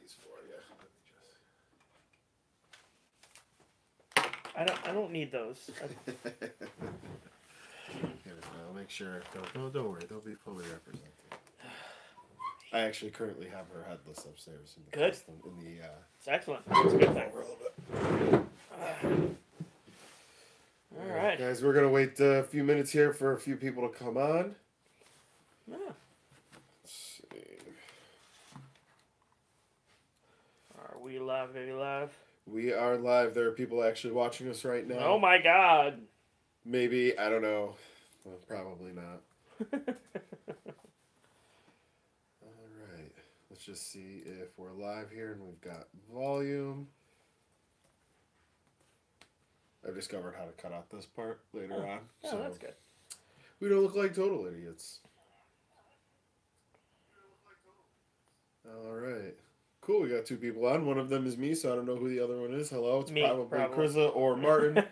these for you. Let me I don't need those. Here, I'll make sure. Don't worry. They'll be fully represented. I actually currently have her headless upstairs in the Good. custom, in the It's excellent. It's a good thing. All right, guys. We're gonna wait a few minutes here for a few people to come on. Yeah. Let's see. Are we live, baby, live? We are live. There are people actually watching us right now. Oh my God. Maybe, I don't know. Well, probably not. Alright. Let's just see if we're live here and we've got volume. I've discovered how to cut out this part later on. Oh, So that's good. we don't look like total idiots. Alright. Cool, we got two people on. One of them is me, so I don't know who the other one is. Hello, it's Me, probably probably. Krista or Martin.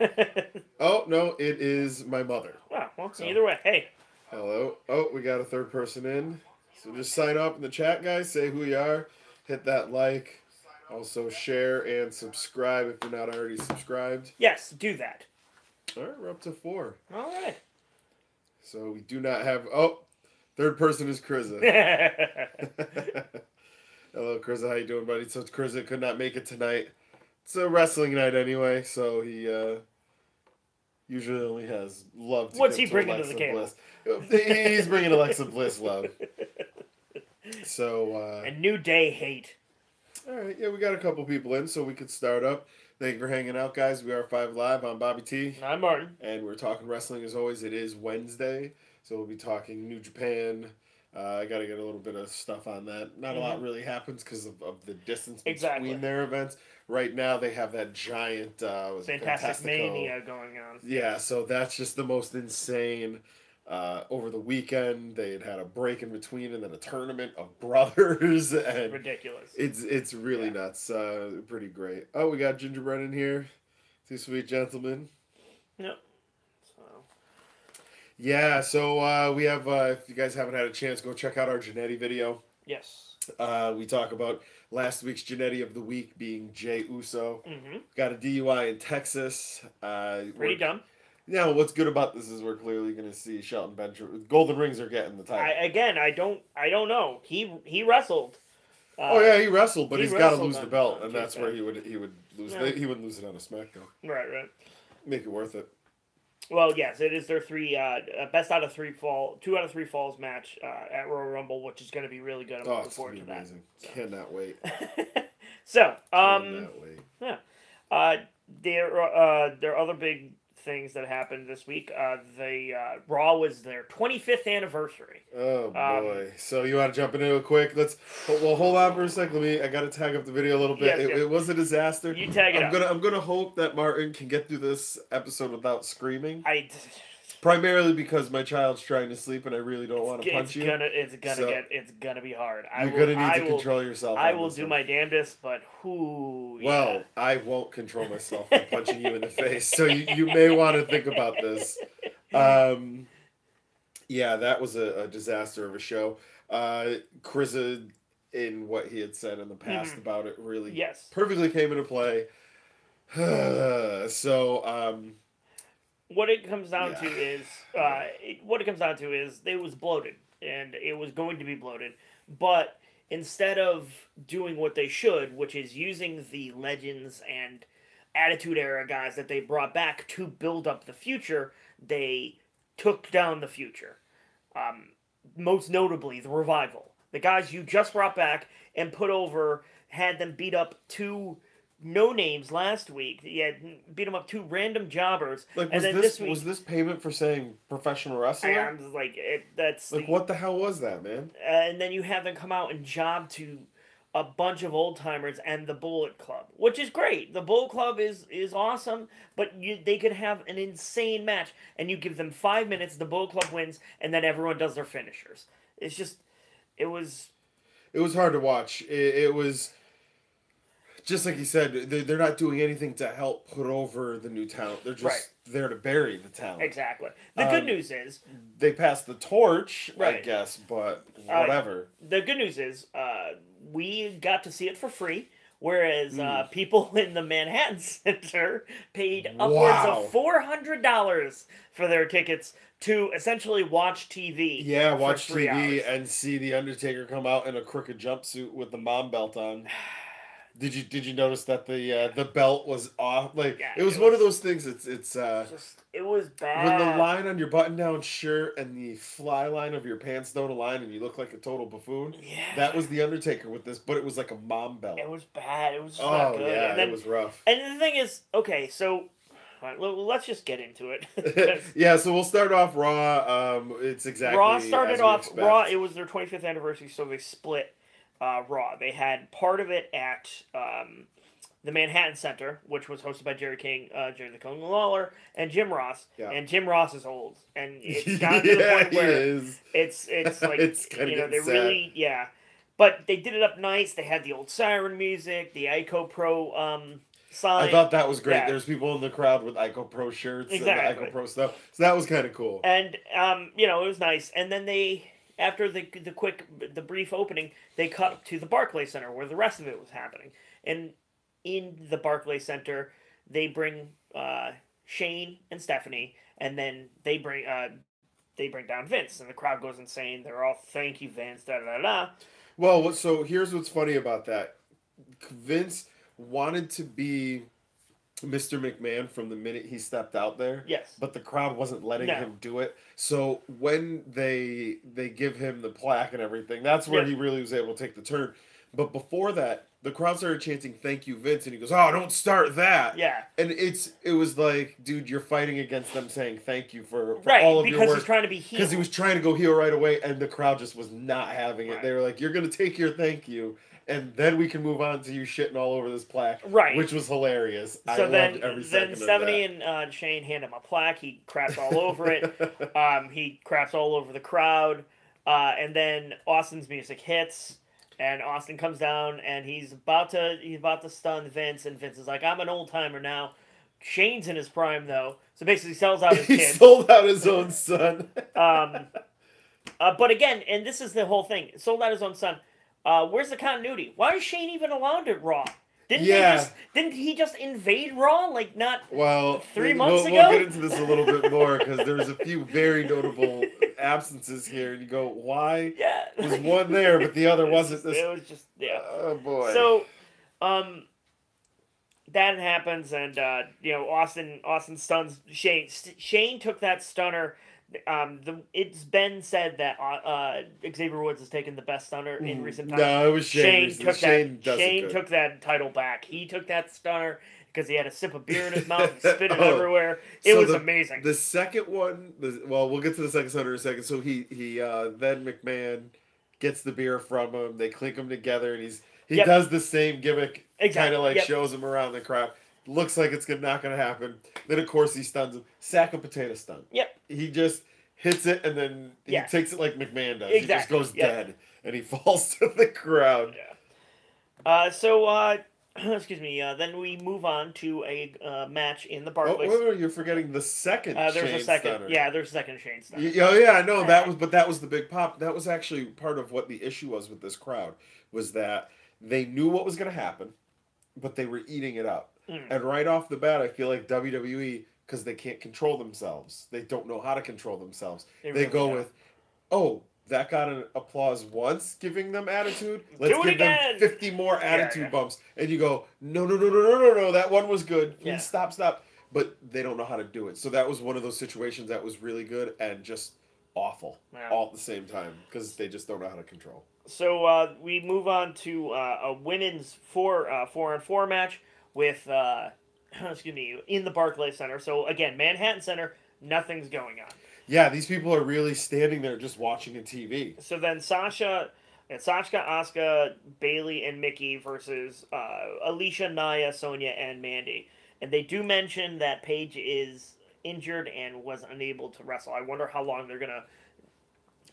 Oh, no, it is my mother. Wow, well, So, either way, hey. hello. Oh, we got a third person in. So just sign up in the chat, guys. Say who you are. Hit that like. Also share and subscribe if you're not already subscribed. Yes, do that. All right, we're up to 4. All right. So we do not have... Oh, third person is Krista. Hello, Krista. How you doing, buddy? So Krista could not make it tonight. It's a wrestling night anyway, so he usually only has love to What's give he bringing Alexa to the Bliss. He's bringing Alexa Bliss love. So, A New Day hate. all right, yeah, we got a couple people in, so we could start up. Thank you for hanging out, guys. We are 5 Live. I'm Bobby T. I'm Martin. And we're talking wrestling as always. It is Wednesday, so we'll be talking New Japan. I got to get a little bit of stuff on that. Not a lot really happens because of the distance between their events. Right now, they have that giant Fantastic Mania going on. Yeah, so that's just the most insane. Over the weekend, they had a break in between and then a tournament of brothers. And ridiculous. It's really nuts. Pretty great. Oh, we got Gingerbread in here. Two sweet gentlemen. Yep. Yeah, so we have, if you guys haven't had a chance, go check out our Jannetty video. Yes. We talk about last week's Jannetty of the week being Jay Uso. Mm-hmm. Got a DUI in Texas. Pretty dumb. Yeah, what's good about this is we're clearly going to see Shelton Benjamin. Golden Rings are getting the title. I don't know. He wrestled. He wrestled, but he's got to lose the belt, and that's where he would lose. Yeah. He wouldn't lose it on a Smackdown. Right. Make it worth it. Well, yes, it is their best out of 3 fall, 2 out of 3 falls match at Royal Rumble, which is going to be really good. I'm looking forward to amazing. that. So. Cannot wait. So, Cannot wait. Yeah. There are other big things that happened this week. Raw was their 25th anniversary. Oh boy! So you want to jump into it quick? Hold on for a sec. I got to tag up the video a little bit. Yes. It was a disaster. You tag it up. I'm gonna hope that Martin can get through this episode without screaming. Primarily because my child's trying to sleep and I really don't want to punch you. It's gonna be hard. You're gonna need to control yourself. I will do my damnedest, but who? Well, I won't control myself from punching you in the face, so you may want to think about this. Yeah, that was a disaster of a show. Krista, in what he had said in the past about it, really perfectly came into play. What it comes down to is it was bloated, and it was going to be bloated. But instead of doing what they should, which is using the legends and Attitude Era guys that they brought back to build up the future, they took down the future. Most notably, the Revival. The guys you just brought back and put over, had them beat up 2 no-names last week. Yeah, beat them up 2 random jobbers. Was this payment for saying professional wrestler? I'm just like, what the hell was that, man? And then you have them come out and job to a bunch of old-timers and the Bullet Club, which is great. The Bullet Club is awesome, but they could have an insane match, and you give them 5 minutes, the Bullet Club wins, and then everyone does their finishers. It's just, it was hard to watch. It was... Just like you said, they're not doing anything to help put over the new talent. They're just there to bury the talent. Exactly. The good news is... They passed the torch, I guess, but whatever. The good news is, we got to see it for free. Whereas Mm. people in the Manhattan Center paid upwards of Wow. $400 for their tickets to essentially watch TV Yeah, for watch 3 hours. TV and see the Undertaker come out in a crooked jumpsuit with the mom belt on. Did you notice that the belt was off? Like Yeah, it was it one of was those things. It's just it was when the bad. line on your button down shirt and the fly line of your pants don't align and you look like a total buffoon. Yeah, That was the Undertaker with this, but it was like a mom belt. it was bad. It was just not Oh good. yeah, And it then was rough. and the thing is, okay, so all right, let's just get into it because Yeah, so we'll start off Raw. It's Raw exactly started as we off Raw. expect. It was their 25th anniversary, so they split Raw. They had part of it at the Manhattan Center, which was hosted by Jerry King, Jerry the King Lawler, and Jim Ross. Yeah. And Jim Ross is old, and it's gotten to the Yeah, point he where is. it's like It's kind of they getting sad. really but they did it up nice. They had the old siren music, the Ico Pro I sign, thought that was great. yeah, There's people in the crowd with Ico Pro shirts and the Ico exactly. Pro stuff, so that was kind of cool. And it was nice. And then they, after the brief opening, they cut to the Barclay Center where the rest of it was happening. And in the Barclay Center, they bring Shane and Stephanie, and then they bring down Vince, and the crowd goes insane. They're all thank you Vince, da da da da. Well, so here's what's funny about that. Vince wanted to be Mr. McMahon from the minute he stepped out there, Yes. but the crowd wasn't letting No. him do it. So when they give him the plaque and everything, that's where Yep. he really was able to take the turn. But before that, the crowd started chanting "Thank you, Vince," and he goes, "Oh, don't start that!" Yeah. And it was like, dude, you're fighting against them saying thank you for Right, all of your because work he's trying to be heel. because he was trying to go heel right away, and the crowd just was not having it. Right. They were like, "You're gonna take your thank you, and then we can move on to you shitting all over this plaque," Right. which was hilarious. I So loved every second then of Stephanie that. and Shane hand him a plaque. He craps all over it. He craps all over the crowd. And then Austin's music hits, and Austin comes down, and he's about to stun Vince, and Vince is like, "I'm an old timer now." Shane's in his prime though, so basically sells out his He kid. sold out his own son. Um, but again, and this is the whole thing. Sold out his own son. Where's the continuity? Why is Shane even allowed at Raw? Yeah. Didn't he just invade Raw like not Well, 3 months we'll ago? get into this a little bit more because there's a few very notable absences here, and you go, why Yeah. was one there but the other wasn't? This. It was just yeah. Oh boy. So, that happens, and Austin stuns Shane. Shane took that stunner. It's been said that Xavier Woods has taken the best stunner in recent times. No, it was Shane. Shane does it Shane good. took that title back. He took that stunner because he had a sip of beer in his mouth and spit it Oh, everywhere. It so was amazing. The second one, well, we'll get to the second stunner in a second. So he then McMahon gets the beer from him. They clink them together, and he Yep. does the same gimmick. Exactly. Kind of like Yep. shows him around the crowd. Looks like it's not going to happen. Then of course he stuns him. Sack of potato stun. Yep. He just hits it and then he Yeah. takes it like McMahon does. Exactly. He just goes Yep. dead and he falls to the ground. Yeah. Excuse me. Then we move on to a match in the Barclays. Oh, you're forgetting the second. There's Shane a second. stunner. Yeah, there's a second Shane stunner. Oh yeah, I know that was the big pop. That was actually part of what the issue was with this crowd was that they knew what was going to happen, but they were eating it up. And right off the bat, I feel like WWE, because they can't control themselves, they don't know how to control themselves. They really go don't. with, oh, that got an applause once, giving them attitude. Let's Do it give again! them 50 more attitude Yeah. bumps. And you go, no, that one was good. Please Yeah. stop. But they don't know how to do it. So that was one of those situations that was really good and just awful all at the same time because they just don't know how to control. So we move on to a women's 4-on-4 match with excuse me, in the Barclays Center. So again, Manhattan Center, nothing's going on. Yeah, these people are really standing there just watching a TV. So then Sasha, Asuka, Bailey, and Mickey versus Alicia, Nia, Sonya, and Mandy. And they do mention that Paige is injured and was unable to wrestle. I wonder how long they're gonna.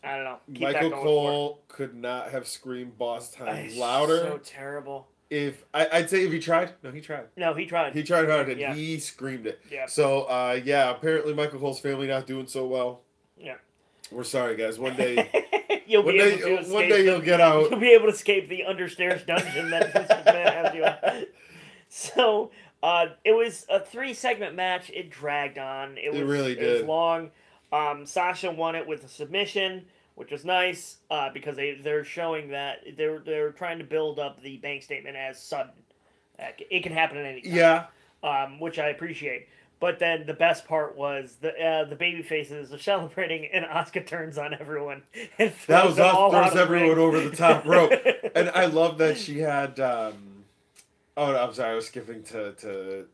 I don't know. Keep Michael that going Cole could not have screamed "Boss Time" louder. So terrible. If I'd say if he tried, no, he tried. No, he tried. He tried hard and Yeah. he screamed it. Yeah. So yeah, apparently Michael Cole's family not doing so well. Yeah. We're sorry, guys. One day You'll be able to escape. One day you'll get out. You'll be able to escape the understairs dungeon that Vince McMahon has you in. So, it was a 3-segment match. It dragged on. It really did. It was long. Sasha won it with a submission, which was nice because they're showing that they're trying to build up the bank statement as sudden. It can happen at any time. Yeah. Which I appreciate. But then the best part was the baby faces are celebrating, and Asuka turns on everyone and throws everyone over the top rope. And I love that she had. Oh, no, I'm sorry, I was skipping to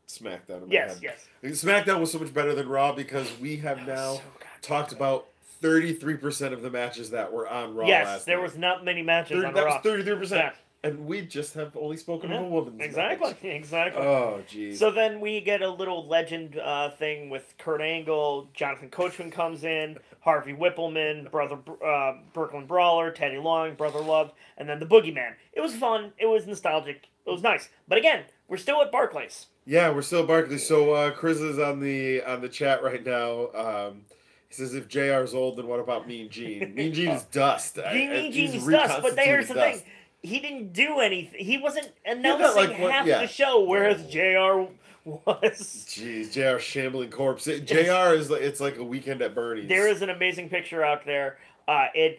SmackDown. Yes. SmackDown was so much better than Raw because we have now talked about 33% of the matches that were on Raw. Yes, there was not many matches on Raw. That was 33%. Yeah. And we just have only spoken of a woman's match. Exactly. Oh, jeez. So then we get a little legend thing with Kurt Angle. Jonathan Coachman comes in. Harvey Whippleman, Brother Brooklyn Brawler, Teddy Long, Brother Love, and then the Boogeyman. It was fun. It was nostalgic. It was nice. But again, we're still at Barclays. Yeah, we're still at Barclays. So Chris is on the chat right now. He says, if JR's old, then what about Mean Gene? Mean Gene is dust. Mean Gene is dust, but here's the thing. He didn't do anything. He wasn't announcing half the show, whereas JR was. Jeez, JR shambling corpse. JR is it's like a weekend at Bernie's. There is an amazing picture out there. I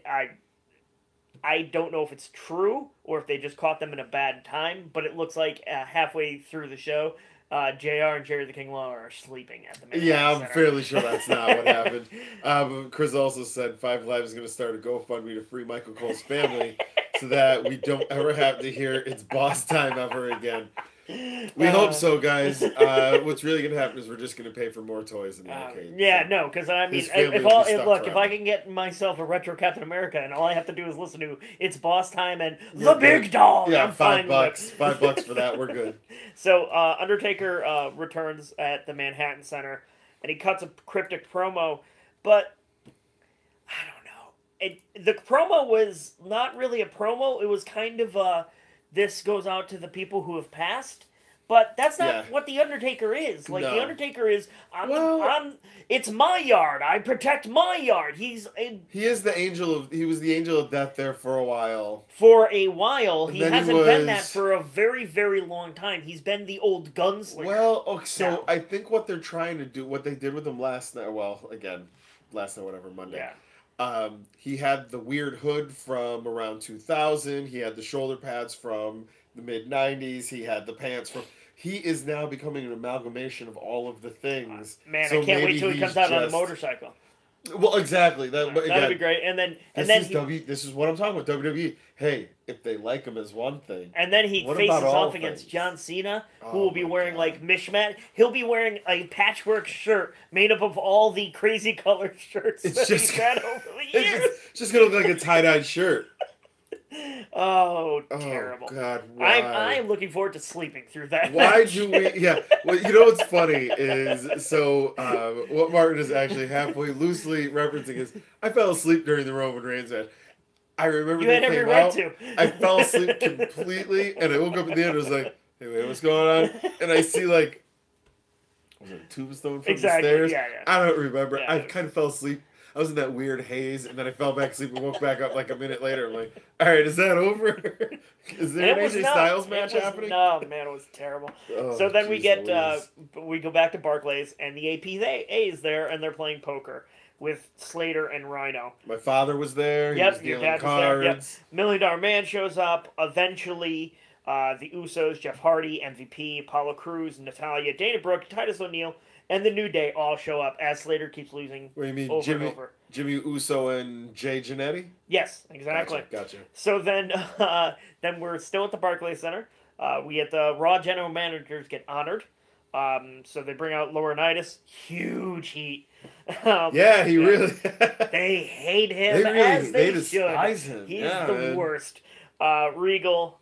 don't know if it's true or if they just caught them in a bad time, but it looks like halfway through the show, JR and Jerry the King Lawler are sleeping at the Manhattan Yeah, I'm Center. fairly sure that's not what happened. Chris also said 5 Live is going to start a GoFundMe to free Michael Cole's family so that we don't ever have to hear it's boss time ever again. We hope so, guys. What's really going to happen is we're just going to pay for more toys in the arcade. Yeah, no, because I mean, if I can get myself a retro Captain America and all I have to do is listen to It's Boss Time and The Big Dog, yeah, I'm fine $5. $5 for that, we're good. So, Undertaker returns at the Manhattan Center, and he cuts a cryptic promo, but I don't know. The promo was not really a promo. It was kind of this goes out to the people who have passed. But that's not what The Undertaker is. Like, The Undertaker is, it's my yard. I protect my yard. He was the angel of death there for a while. He hasn't been that for a very, very long time. He's been the old gunslinger. Well, okay, so I think what they're trying to do, what they did with him last night, Monday. Yeah. He had the weird hood from around 2000. He had the shoulder pads from the mid-90s. He had the pants from... He is now becoming an amalgamation of all of the things. Man, so I can't wait till he comes out on a motorcycle. Well, exactly. That'd be great. And then this is what I'm talking about, WWE. Hey, if they like him as one thing. And then he faces off against John Cena, who will be wearing like mishmash. He'll be wearing a patchwork shirt made up of all the crazy colored shirts he's had over the years. It's just going to look like a tie-dye shirt. Oh, terrible. Oh, God, why? I am looking forward to sleeping through that. Why do we... Yeah, well, you know what's funny is... So, what Martin is actually halfway loosely referencing is, I fell asleep during the Roman Reigns match. I remember they came out. I fell asleep completely, and I woke up at the end and was like, hey, wait, what's going on? And I see, like... Was it a tombstone from the stairs? Yeah. I don't remember. I kind of fell asleep. I was in that weird haze, and then I fell back asleep and woke back up like a minute later. I'm like, all right, is that over? Is there an AJ Styles match happening? No, man, it was terrible. So then we go back to Barclays, and the APA is there, and they're playing poker with Slater and Rhino. My father was there. Yep, your dad was there. Yep. $1 Million Man shows up. Eventually, the Usos, Jeff Hardy, MVP, Apollo Crews, Natalya, Dana Brooke, Titus O'Neil, and the New Day all show up as Slater keeps losing. What do you mean, over. Jimmy Uso and Jay Jannetty? Yes, exactly. Gotcha. So then we're still at the Barclays Center. We get the Raw general managers get honored. So they bring out Laurinaitis. Huge heat. Really... They hate him they despise him. He's the worst. Regal,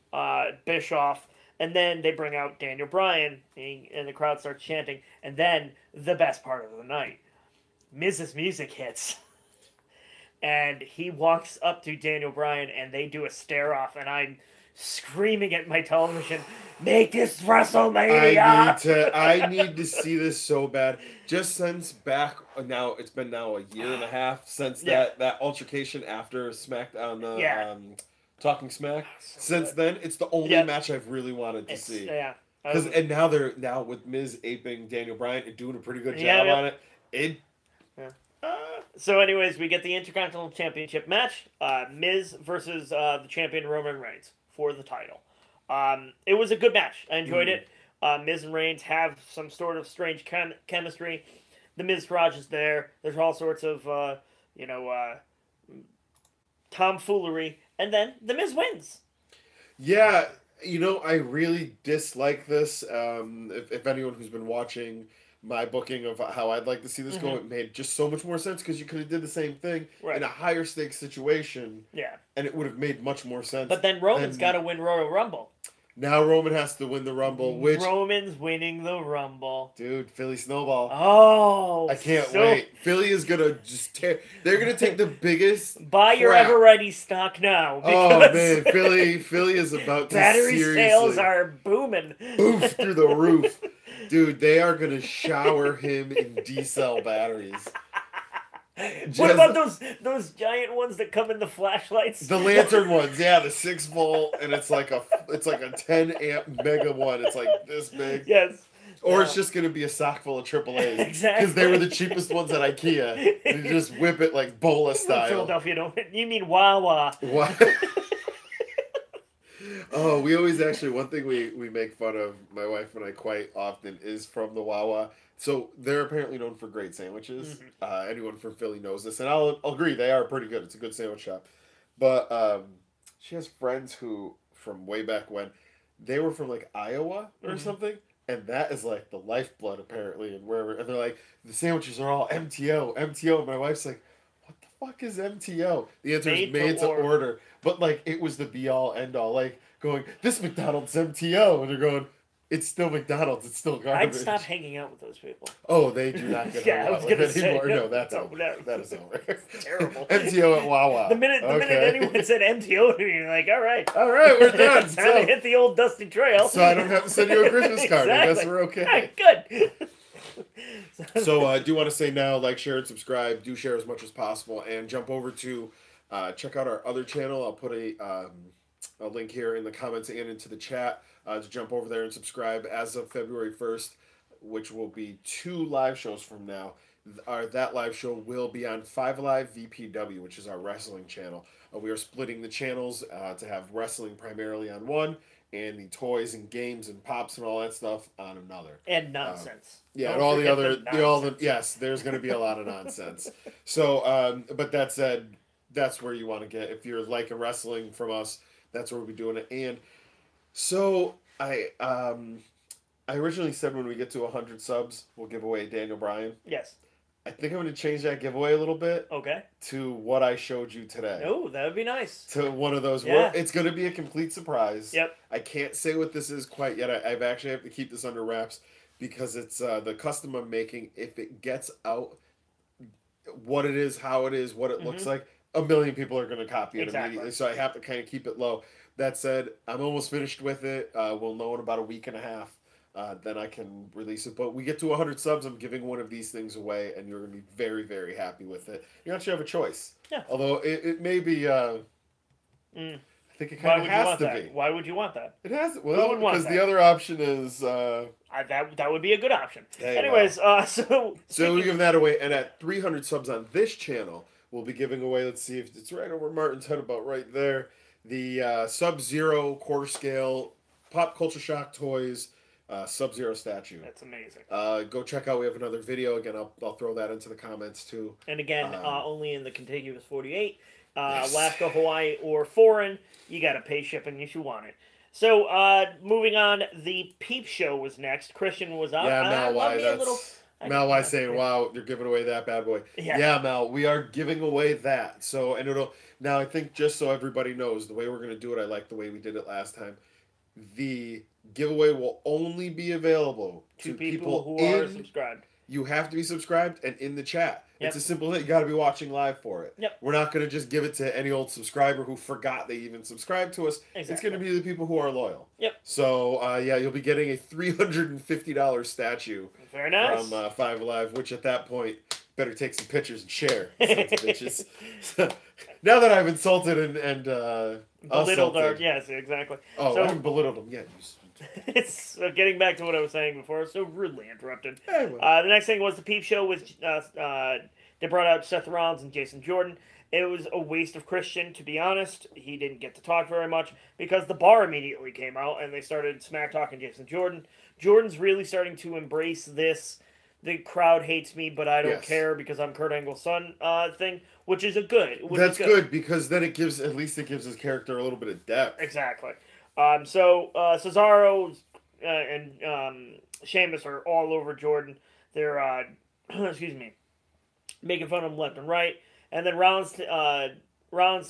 Bischoff. And then they bring out Daniel Bryan, and the crowd starts chanting. And then, the best part of the night, Miz's music hits. And he walks up to Daniel Bryan, and they do a stare-off. And screaming at my television, "Make this WrestleMania!" I need to see this so bad. Just since back now, it's been now a year and a half since Yeah. that altercation after Smackdown, the Yeah. Talking Smack. So Since good. then, it's the only match I've really wanted to It's see. yeah. Because and now they're with Miz aping Daniel Bryan and doing a pretty good job Yep. on it. It Yeah. So, anyways, we get the Intercontinental Championship match: Miz versus the champion Roman Reigns for the title. It was a good match. I enjoyed it. Miz and Reigns have some sort of strange chemistry. The Miz Raj is there. There's all sorts of tomfoolery, and then the Miz wins. Yeah, I really dislike this. If anyone who's been watching my booking of how I'd like to see this go, it made just so much more sense because you could have did the same thing in a higher stakes situation. Yeah. And it would have made much more sense. But then Roman's got to win Royal Rumble. Now Roman has to win the Rumble, which Roman's winning the Rumble. Dude, Philly Snowball. Oh, I can't wait. Philly is gonna just tear. They're gonna take the biggest. Buy your Ever Ready stock now. Oh man, Philly is about to battery seriously sales are booming. Boof through the roof, dude. They are gonna shower him in D-cell batteries. What about those giant ones that come in the flashlights? The lantern ones, yeah, the 6-volt, and it's like a 10 amp mega one. It's like this big. Yes. Or it's just gonna be a sock full of AAA's. Exactly. Because they were the cheapest ones at IKEA. You just whip it like bola style. Philadelphia, don't you mean Wawa? What? Oh, we always actually, one thing we make fun of, my wife and I, quite often is from the Wawa. So they're apparently known for great sandwiches. Anyone from Philly knows this, and I'll agree they are pretty good. It's a good sandwich shop. But she has friends who, from way back when, they were from like Iowa or something, and that is like the lifeblood apparently, and wherever. And they're like, the sandwiches are all MTO, MTO. And my wife's like, what the fuck is MTO? The answer is made to order. But like, it was the be all end all. Like going, this McDonald's MTO, and they're going, it's still McDonald's. It's still garbage. I'd stop hanging out with those people. Oh, they do not get hung out with anymore. No, that's over. That is over. It's terrible. MTO at Wawa. The minute anyone said MTO to me, you're like, all right, we're done. Time to hit the old dusty trail. So I don't have to send you a Christmas card. Exactly. I guess we're okay. Good. So I do want to say now, like, share, and subscribe. Do share as much as possible, and jump over to check out our other channel. I'll put a link here in the comments and into the chat to jump over there and subscribe. As of February 1st, which will be 2 live shows from now, that live show will be on 5 Live VPW, which is our wrestling channel. We are splitting the channels to have wrestling primarily on one, and the toys and games and pops and all that stuff on another. And nonsense. Yeah, and all the other, yes, there's going to be a lot of nonsense. So, but that said, that's where you want to get, if you're liking wrestling from us, that's where we'll be doing it. And so I originally said when we get to 100 subs, we'll give away Daniel Bryan. Yes. I think I'm going to change that giveaway a little bit. Okay. To what I showed you today. Oh, that would be nice. To one of those. Yeah. It's going to be a complete surprise. Yep. I can't say what this is quite yet. I've actually have to keep this under wraps because it's the custom I'm making. If it gets out what it is, how it is, what it looks like, a million people are going to copy it immediately. So I have to kind of keep it low. That said, I'm almost finished with it. We'll know in about a week and a half. Then I can release it. But we get to 100 subs, I'm giving one of these things away, and you're going to be very, very happy with it. You actually have a choice. Yeah. Although it may be, I think it kind of has to be. Why would you want that? It has, well, because the other option is... that would be a good option. Hey, anyways, so we give that away, and at 300 subs on this channel, we'll be giving away, let's see if it's right over Martin's head, about right there, the Sub-Zero quarter scale Pop Culture Shock Toys Sub-Zero statue. That's amazing. Go check out. We have another video. Again, I'll throw that into the comments too. And again, only in the contiguous 48. Yes. Alaska, Hawaii, or foreign, you got to pay shipping if you want it. So, moving on, the Peep Show was next. Christian was up. Yeah, Mel, why? Mel, why saying, wow, you're giving away that bad boy. Yeah, Mel, we are giving away that. So, and it'll, now I think just so everybody knows, the way we're going to do it, I like the way we did it last time. The giveaway will only be available to people who are subscribed. you have to be subscribed and in the chat. Yep. It's a simple thing. You got to be watching live for it. Yep. We're not going to just give it to any old subscriber who forgot they even subscribed to us. Exactly. It's going to be the people who are loyal. Yep. So, yeah, you'll be getting a $350 statue Very nice. from Five Alive, which at that point, better take some pictures and share, sons of bitches. Now that I've insulted and belittled assaulted. yes, exactly. Oh, so, I haven't belittled them yet. It's getting back to what I was saying before, so rudely interrupted. Anyway. The next thing was the Peep Show with they brought out Seth Rollins and Jason Jordan. It was a waste of Christian, to be honest. He didn't get to talk very much because the bar immediately came out and they started smack talking Jason Jordan. Jordan's really starting to embrace this. The crowd hates me, but I don't care because I'm Kurt Angle's son thing, which is That's good because then it gives his character a little bit of depth. Exactly. So Cesaro and Sheamus are all over Jordan. They're excuse me, making fun of him left and right. And then Rollins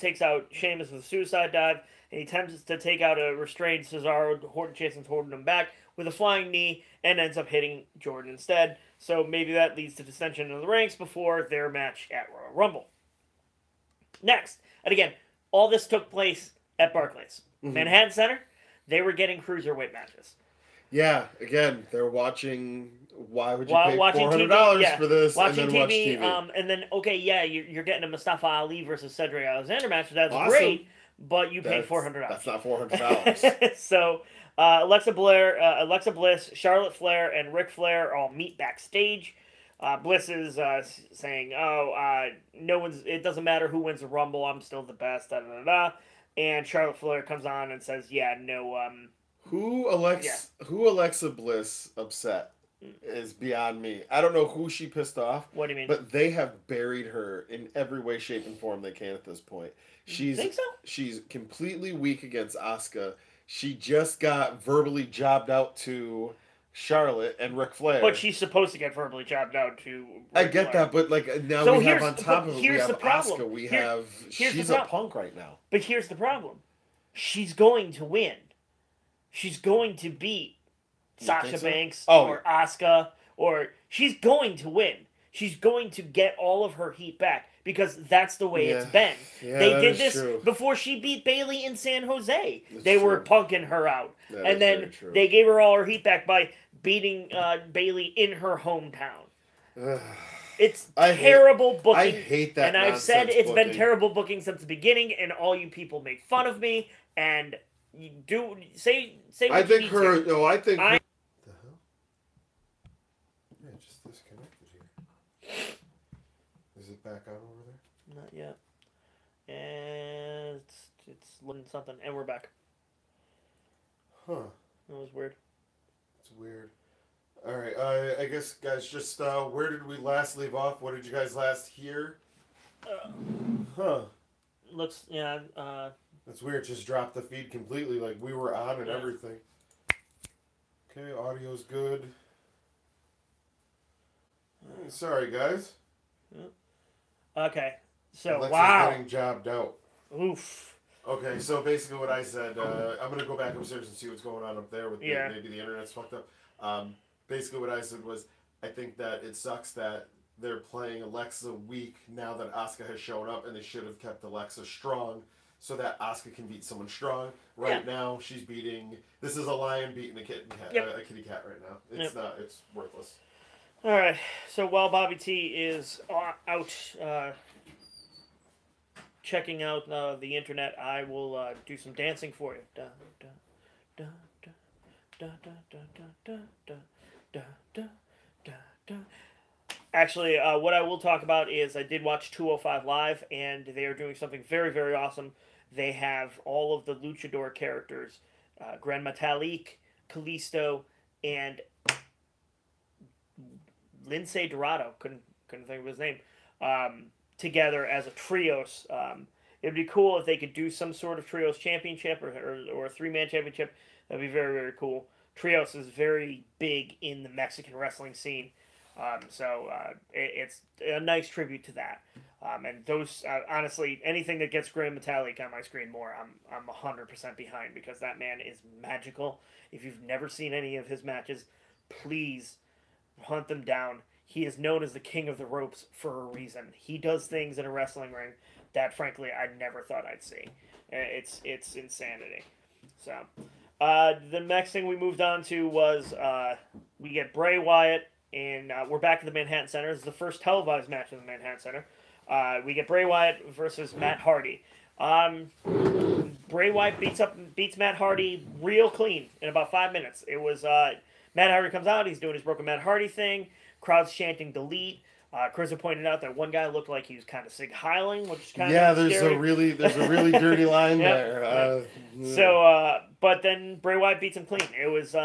takes out Sheamus with a suicide dive, and he attempts to take out a restrained Cesaro. Jason's holding him back with a flying knee, and ends up hitting Jordan instead. So maybe that leads to dissension in the ranks before their match at Royal Rumble. Next, and again, all this took place at Barclays. Mm-hmm. Manhattan Center, they were getting cruiserweight matches. Yeah, again, they're watching. Why would you pay $400 for this watching and then TV, watch TV? And then, okay, yeah, you're getting a Mustafa Ali versus Cedric Alexander match. That's awesome. Great, but you paid $400. That's not $400. So, Alexa Bliss, Charlotte Flair, and Ric Flair all meet backstage. Bliss is saying, it doesn't matter who wins the Rumble, I'm still the best, da da da da. And Charlotte Flair comes on and says, who Alexa Bliss upset is beyond me. I don't know who she pissed off. What do you mean? But they have buried her in every way, shape, and form they can at this point. Think so? She's completely weak against Asuka. She just got verbally jobbed out to Charlotte and Ric Flair. But she's supposed to get verbally jobbed out to I get that, but now so we have on top of it, we have Asuka. She's a punk right now. But here's the problem. She's going to win. She's going to beat Sasha Banks or Asuka, or she's going to win. She's going to get all of her heat back because that's the way it's been. Yeah, they did this before she beat Bayley in San Jose. They were punking her out. And then they gave her all her heat back by beating Bayley in her hometown. It's terrible booking. I hate that. And I've said it's been terrible booking since the beginning, and all you people make fun of me, and you do say what I think her. To. No, I think. Her, the hell? Yeah, just disconnected here. Is it back on over there? Not yet. And it's loading something, and we're back. Huh. That was weird. It's weird. All right, I guess, guys, just where did we last leave off? What did you guys last hear? Looks, That's weird. Just dropped the feed completely. Like we were on and everything. Okay, audio's good. Sorry, guys. Okay, so Alexa's getting jobbed out. Oof. Okay, so basically what I said, I'm gonna go back upstairs and see what's going on up there with maybe the internet's fucked up. Basically what I said was, I think that it sucks that they're playing Alexa weak now that Asuka has shown up, and they should have kept Alexa strong so that Asuka can beat someone strong. Right now, she's beating... This is a lion beating a kitty cat right now. It's not... It's worthless. All right. So while Bobby T is out checking out the internet, I will do some dancing for you. Da, da, da, da, da, da, da, da, da, da, da, da, da. Actually, what I will talk about is I did watch 205 Live, and they are doing something very, very awesome. They have all of the luchador characters, Gran Metalik, Kalisto, and Lince Dorado, couldn't think of his name, together as a trios. It'd be cool if they could do some sort of trios championship or a three-man championship. That'd be very, very cool. Trios is very big in the Mexican wrestling scene. So it's a nice tribute to that. And those, honestly, anything that gets Gran Metalik on my screen more, I'm 100% behind, because that man is magical. If you've never seen any of his matches, please hunt them down. he is known as the king of the ropes for a reason. He does things in a wrestling ring that, frankly, I never thought I'd see. It's insanity. So, the next thing we moved on to was we get Bray Wyatt, and we're back at the Manhattan Center. This is the first televised match in the Manhattan Center. We get Bray Wyatt versus Matt Hardy. Bray Wyatt beats Matt Hardy real clean in about 5 minutes. It was Matt Hardy comes out. He's doing his broken Matt Hardy thing. Crowd's chanting delete. Chris had pointed out that one guy looked like he was kind of sig heiling, which is kind of there's scary. there's a really dirty line Yep, there. yep. So, but then Bray Wyatt beats him clean. It was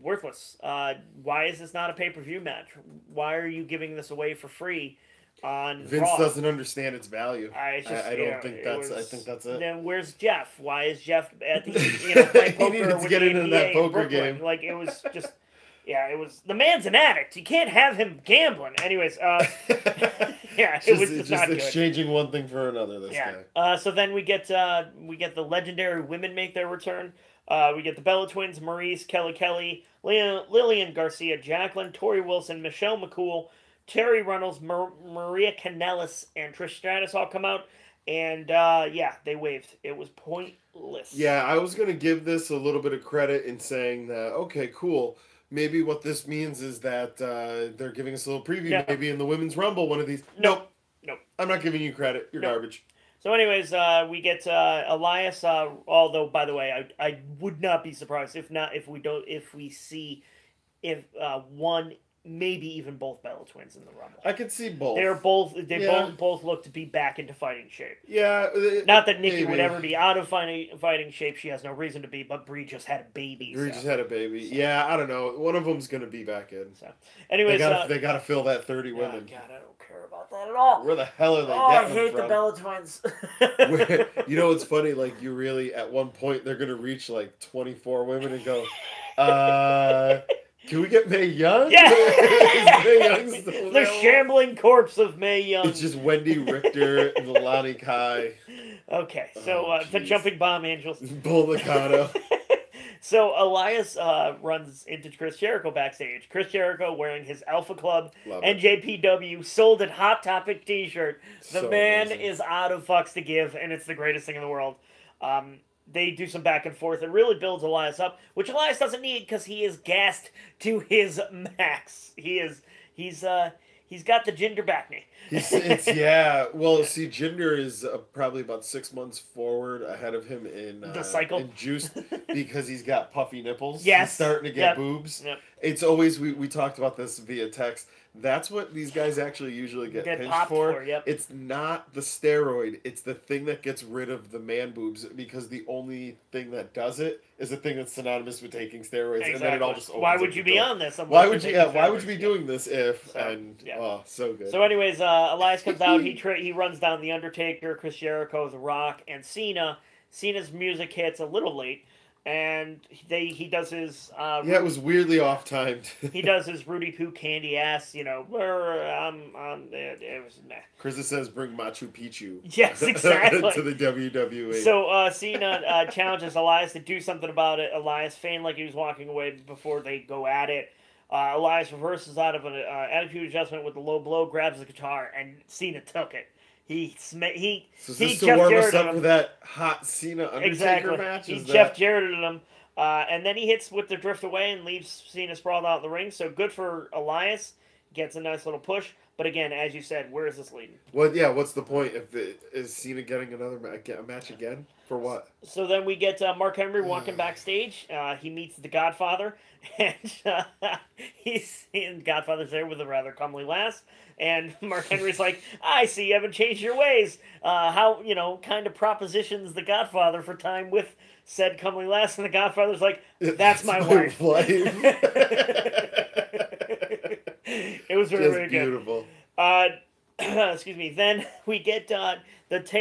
worthless. Why is this not a pay-per-view match? Why are you giving this away for free on Vince Raw? doesn't understand its value. I think that's it. Then where's Jeff? Why is Jeff at the playing poker he needed to with get the into NBA that poker in Brooklyn? game. Like it was just. Yeah, it was. The man's an addict. You can't have him gambling. Anyways, yeah, it was just not good. Exchanging one thing for another. This guy. So then we get the legendary women make their return. We get the Bella Twins, Maurice, Kelly, Lillian Garcia, Jacqueline, Tori Wilson, Michelle McCool, Terry Runnels, Maria Kanellis, and Trish Stratus all come out. And they waved. It was pointless. Yeah, I was gonna give this a little bit of credit in saying that. Okay, cool. Maybe what this means is that they're giving us a little preview. Yeah. Maybe in the Women's Rumble, one of these. Nope. I'm not giving you credit. You're garbage. So, anyways, we get Elias. Although, by the way, I would not be surprised if we see one, maybe even both Bella Twins in the Rumble. I could see both. Both look to be back into fighting shape. Yeah. Not that Nikki would ever be out of fighting shape. She has no reason to be. But Brie just had a baby. Yeah, I don't know. One of them's gonna be back in. So, anyways, they gotta fill that 30 women. God, I don't care about that at all. Where the hell are they? I hate the Bella Twins. You know what's funny? Like you really, at one point, they're gonna reach like 24 women and go, can we get Mae Young? Yeah. Mae Young still the shambling corpse of Mae Young. It's just Wendy Richter and Lani Kai. Okay, so the Jumping Bomb Angels. Bull Nakano. So Elias runs into Chris Jericho backstage. Chris Jericho wearing his Alpha Club NJPW sold at Hot Topic t-shirt. The man is out of fucks to give, and it's the greatest thing in the world. They do some back and forth. It really builds Elias up, which Elias doesn't need because he is gassed to his max. He's got the Jinder back knee. Well, see, Jinder is probably about 6 months forward ahead of him in the cycle in juice because he's got puffy nipples. Yes, he's starting to get boobs. Yep. It's always we talked about this via text. That's what these guys actually usually get pinched for. Yep. It's not the steroid. It's the thing that gets rid of the man boobs because the only thing that does it is the thing that's synonymous with taking steroids. Exactly. And then it all just opens. Why would you be on this? Why would you be doing this if? So good. So anyways, Elias comes out. He runs down The Undertaker, Chris Jericho, The Rock, and Cena. Cena's music hits a little late. And he does his... it was weirdly off-timed. He does his Rudy Poo candy ass, it was meh. Chris says bring Machu Picchu. Yes, exactly. to the WWE. So Cena challenges Elias to do something about it. Elias feigned like he was walking away before they go at it. Elias reverses out of an attitude adjustment with a low blow, grabs the guitar, and Cena took it. He just to warm us up for that hot Cena Undertaker match? He Jeff Jarretted him. And then he hits with the drift away and leaves Cena sprawled out in the ring. So good for Elias. Gets a nice little push. But again, as you said, where is this leading? Well, yeah, what's the point? Is Cena getting a match again? For what? So then we get Mark Henry walking backstage. He meets the Godfather. And Godfather's there with a rather comely lass. And Mark Henry's like, I see you haven't changed your ways. How, kind of propositions the Godfather for time with said comely lass. And the Godfather's like, that's my wife. It was very, very good. Beautiful. Excuse me. Then we get the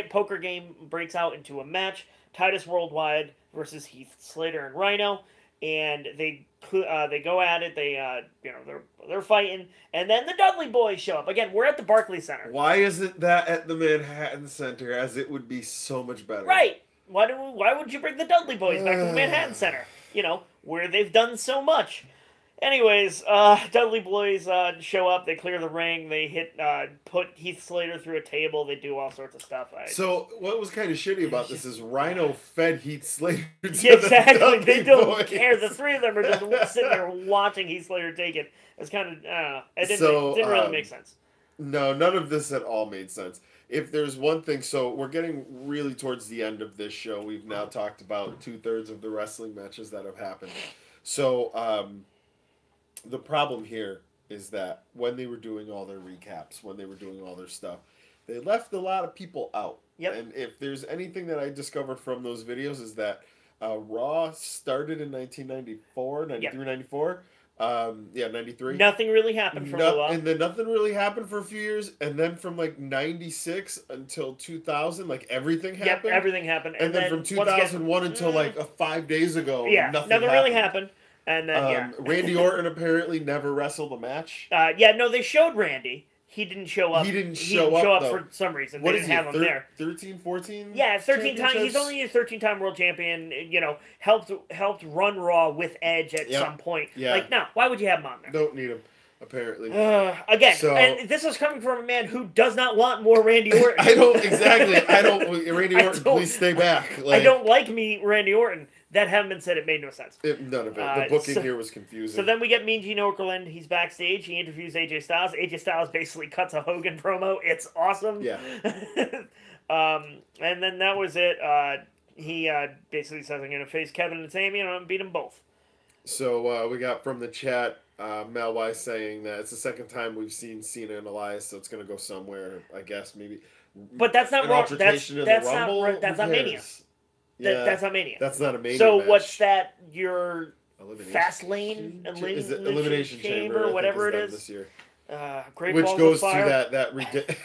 poker game breaks out into a match. Titus Worldwide versus Heath Slater and Rhino. And they go at it. They're fighting, and then the Dudley Boys show up again. We're at the Barclays Center. Why isn't that at the Manhattan Center? As it would be so much better. Right? Why would you bring the Dudley Boys back to the Manhattan Center? Where they've done so much. Anyways, Dudley Boys show up. They clear the ring. They put Heath Slater through a table. They do all sorts of stuff. So what was kind of shitty about this is Rhino fed Heath Slater to Yeah, exactly. the Dudley They don't Boys. care. The three of them are just sitting there watching Heath Slater take it. It's kind of, it didn't really make sense. No, none of this at all made sense. If there's one thing, so we're getting really towards the end of this show. We've now talked about 2/3 of the wrestling matches that have happened. So the problem here is that when they were doing all their recaps, when they were doing all their stuff, they left a lot of people out. Yep. And if there's anything that I discovered from those videos is that Raw started in 1994, 93, yep. 94. 93. Nothing really happened for a while. And then nothing really happened for a few years. And then from like 96 until 2000, like everything happened. Yep, everything happened. And then from 2001 until like 5 days ago, nothing really happened. And then, Randy Orton apparently never wrestled a match. They showed Randy. He didn't show up. He didn't show up for some reason. What they didn't have him there. 13, 14? Yeah, 13 times. He's only a 13-time world champion. Helped run Raw with Edge at some point. Yeah. Like, no, why would you have him on there? Don't need him, apparently. And this is coming from a man who does not want more Randy Orton. Randy Orton, please stay back. I don't like me, Randy Orton. That having been said, it made no sense. None of it. The booking here was confusing. So then we get Mean Gene Okerlund. He's backstage. He interviews AJ Styles. AJ Styles basically cuts a Hogan promo. It's awesome. Yeah. And then that was it. He basically says, I'm going to face Kevin and Sami, and I'm going to beat them both. So we got from the chat, Mel Weiss saying that it's the second time we've seen Cena and Elias, so it's going to go somewhere, I guess, maybe. But that's not Raw. That's not Mania. Yeah, that's not Mania. That's not a Mania So match. What's that? Your Fast Lane Elimination Chamber, whatever it is. This year. Great Which Balls goes of Fire. to that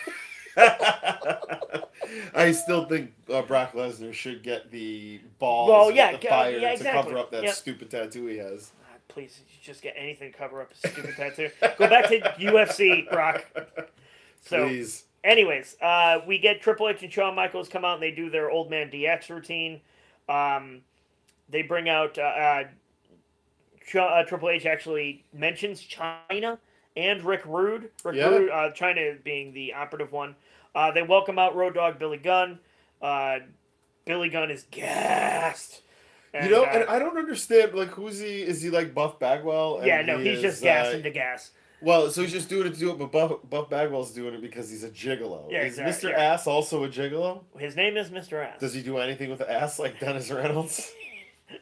I still think Brock Lesnar should get the balls the fire to cover up that stupid tattoo he has. Please, just get anything to cover up a stupid tattoo. Go back to UFC, Brock. So, please. Anyways, we get Triple H and Shawn Michaels come out and they do their Old Man DX routine. They bring out Triple H actually mentions China and Rick Rude. Rude, China being the operative one. They welcome out Road Dogg Billy Gunn. Billy Gunn is gassed. And, and I don't understand, like, who's he? Is he like Buff Bagwell? He's just gassing to gas. Well, so he's just doing it to do it, but Buff Bagwell's doing it because he's a gigolo. Yeah, is Mr. Ass also a gigolo? His name is Mr. Ass. Does he do anything with the ass like Dennis Reynolds?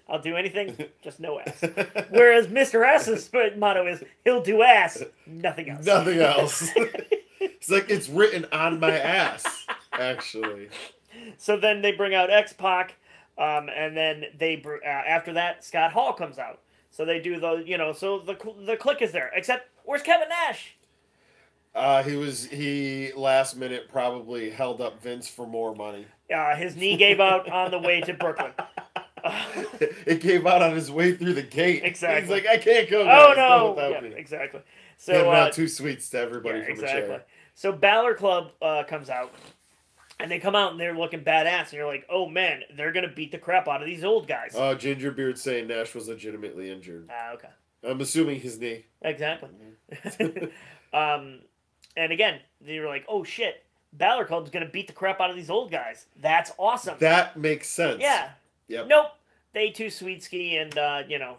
I'll do anything, just no ass. Whereas Mr. Ass's motto is, he'll do ass, nothing else. Nothing else. It's like, it's written on my ass, actually. So then they bring out X-Pac, and then after that, Scott Hall comes out. So they do so the click is there. Except, where's Kevin Nash? He last minute probably held up Vince for more money. His knee gave out on the way to Brooklyn. It gave out on his way through the gate. Exactly. He's like, I can't go. Oh no! Yeah, exactly. So handing out 2 sweets to everybody from exactly. a chair. So Balor Club comes out, and they come out and they're looking badass, and you're like, oh man, they're gonna beat the crap out of these old guys. Gingerbeard saying Nash was legitimately injured. Okay. I'm assuming his knee. Exactly. And again, they were like, oh shit, Balor Club's gonna beat the crap out of these old guys. That's awesome. That makes sense. Yeah. Yep. Nope. They too sweet ski, and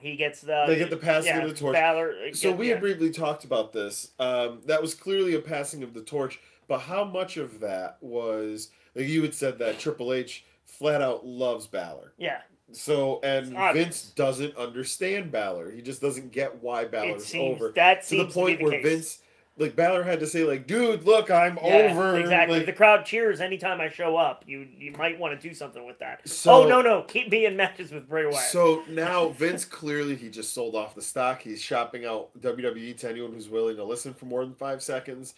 he gets the. They get the passing of the torch. Balor, so we had briefly talked about this. That was clearly a passing of the torch, but how much of that was? Like you had said that Triple H flat out loves Balor. Yeah. So Vince doesn't understand Balor. He just doesn't get why Balor's over. That to the point where Vince. Like, Balor had to say, like, dude, look, I'm over. Exactly. Like, the crowd cheers anytime I show up. You might want to do something with that. So, no. Keep me in matches with Bray Wyatt. So now Vince clearly, he just sold off the stock. He's shopping out WWE to anyone who's willing to listen for more than 5 seconds.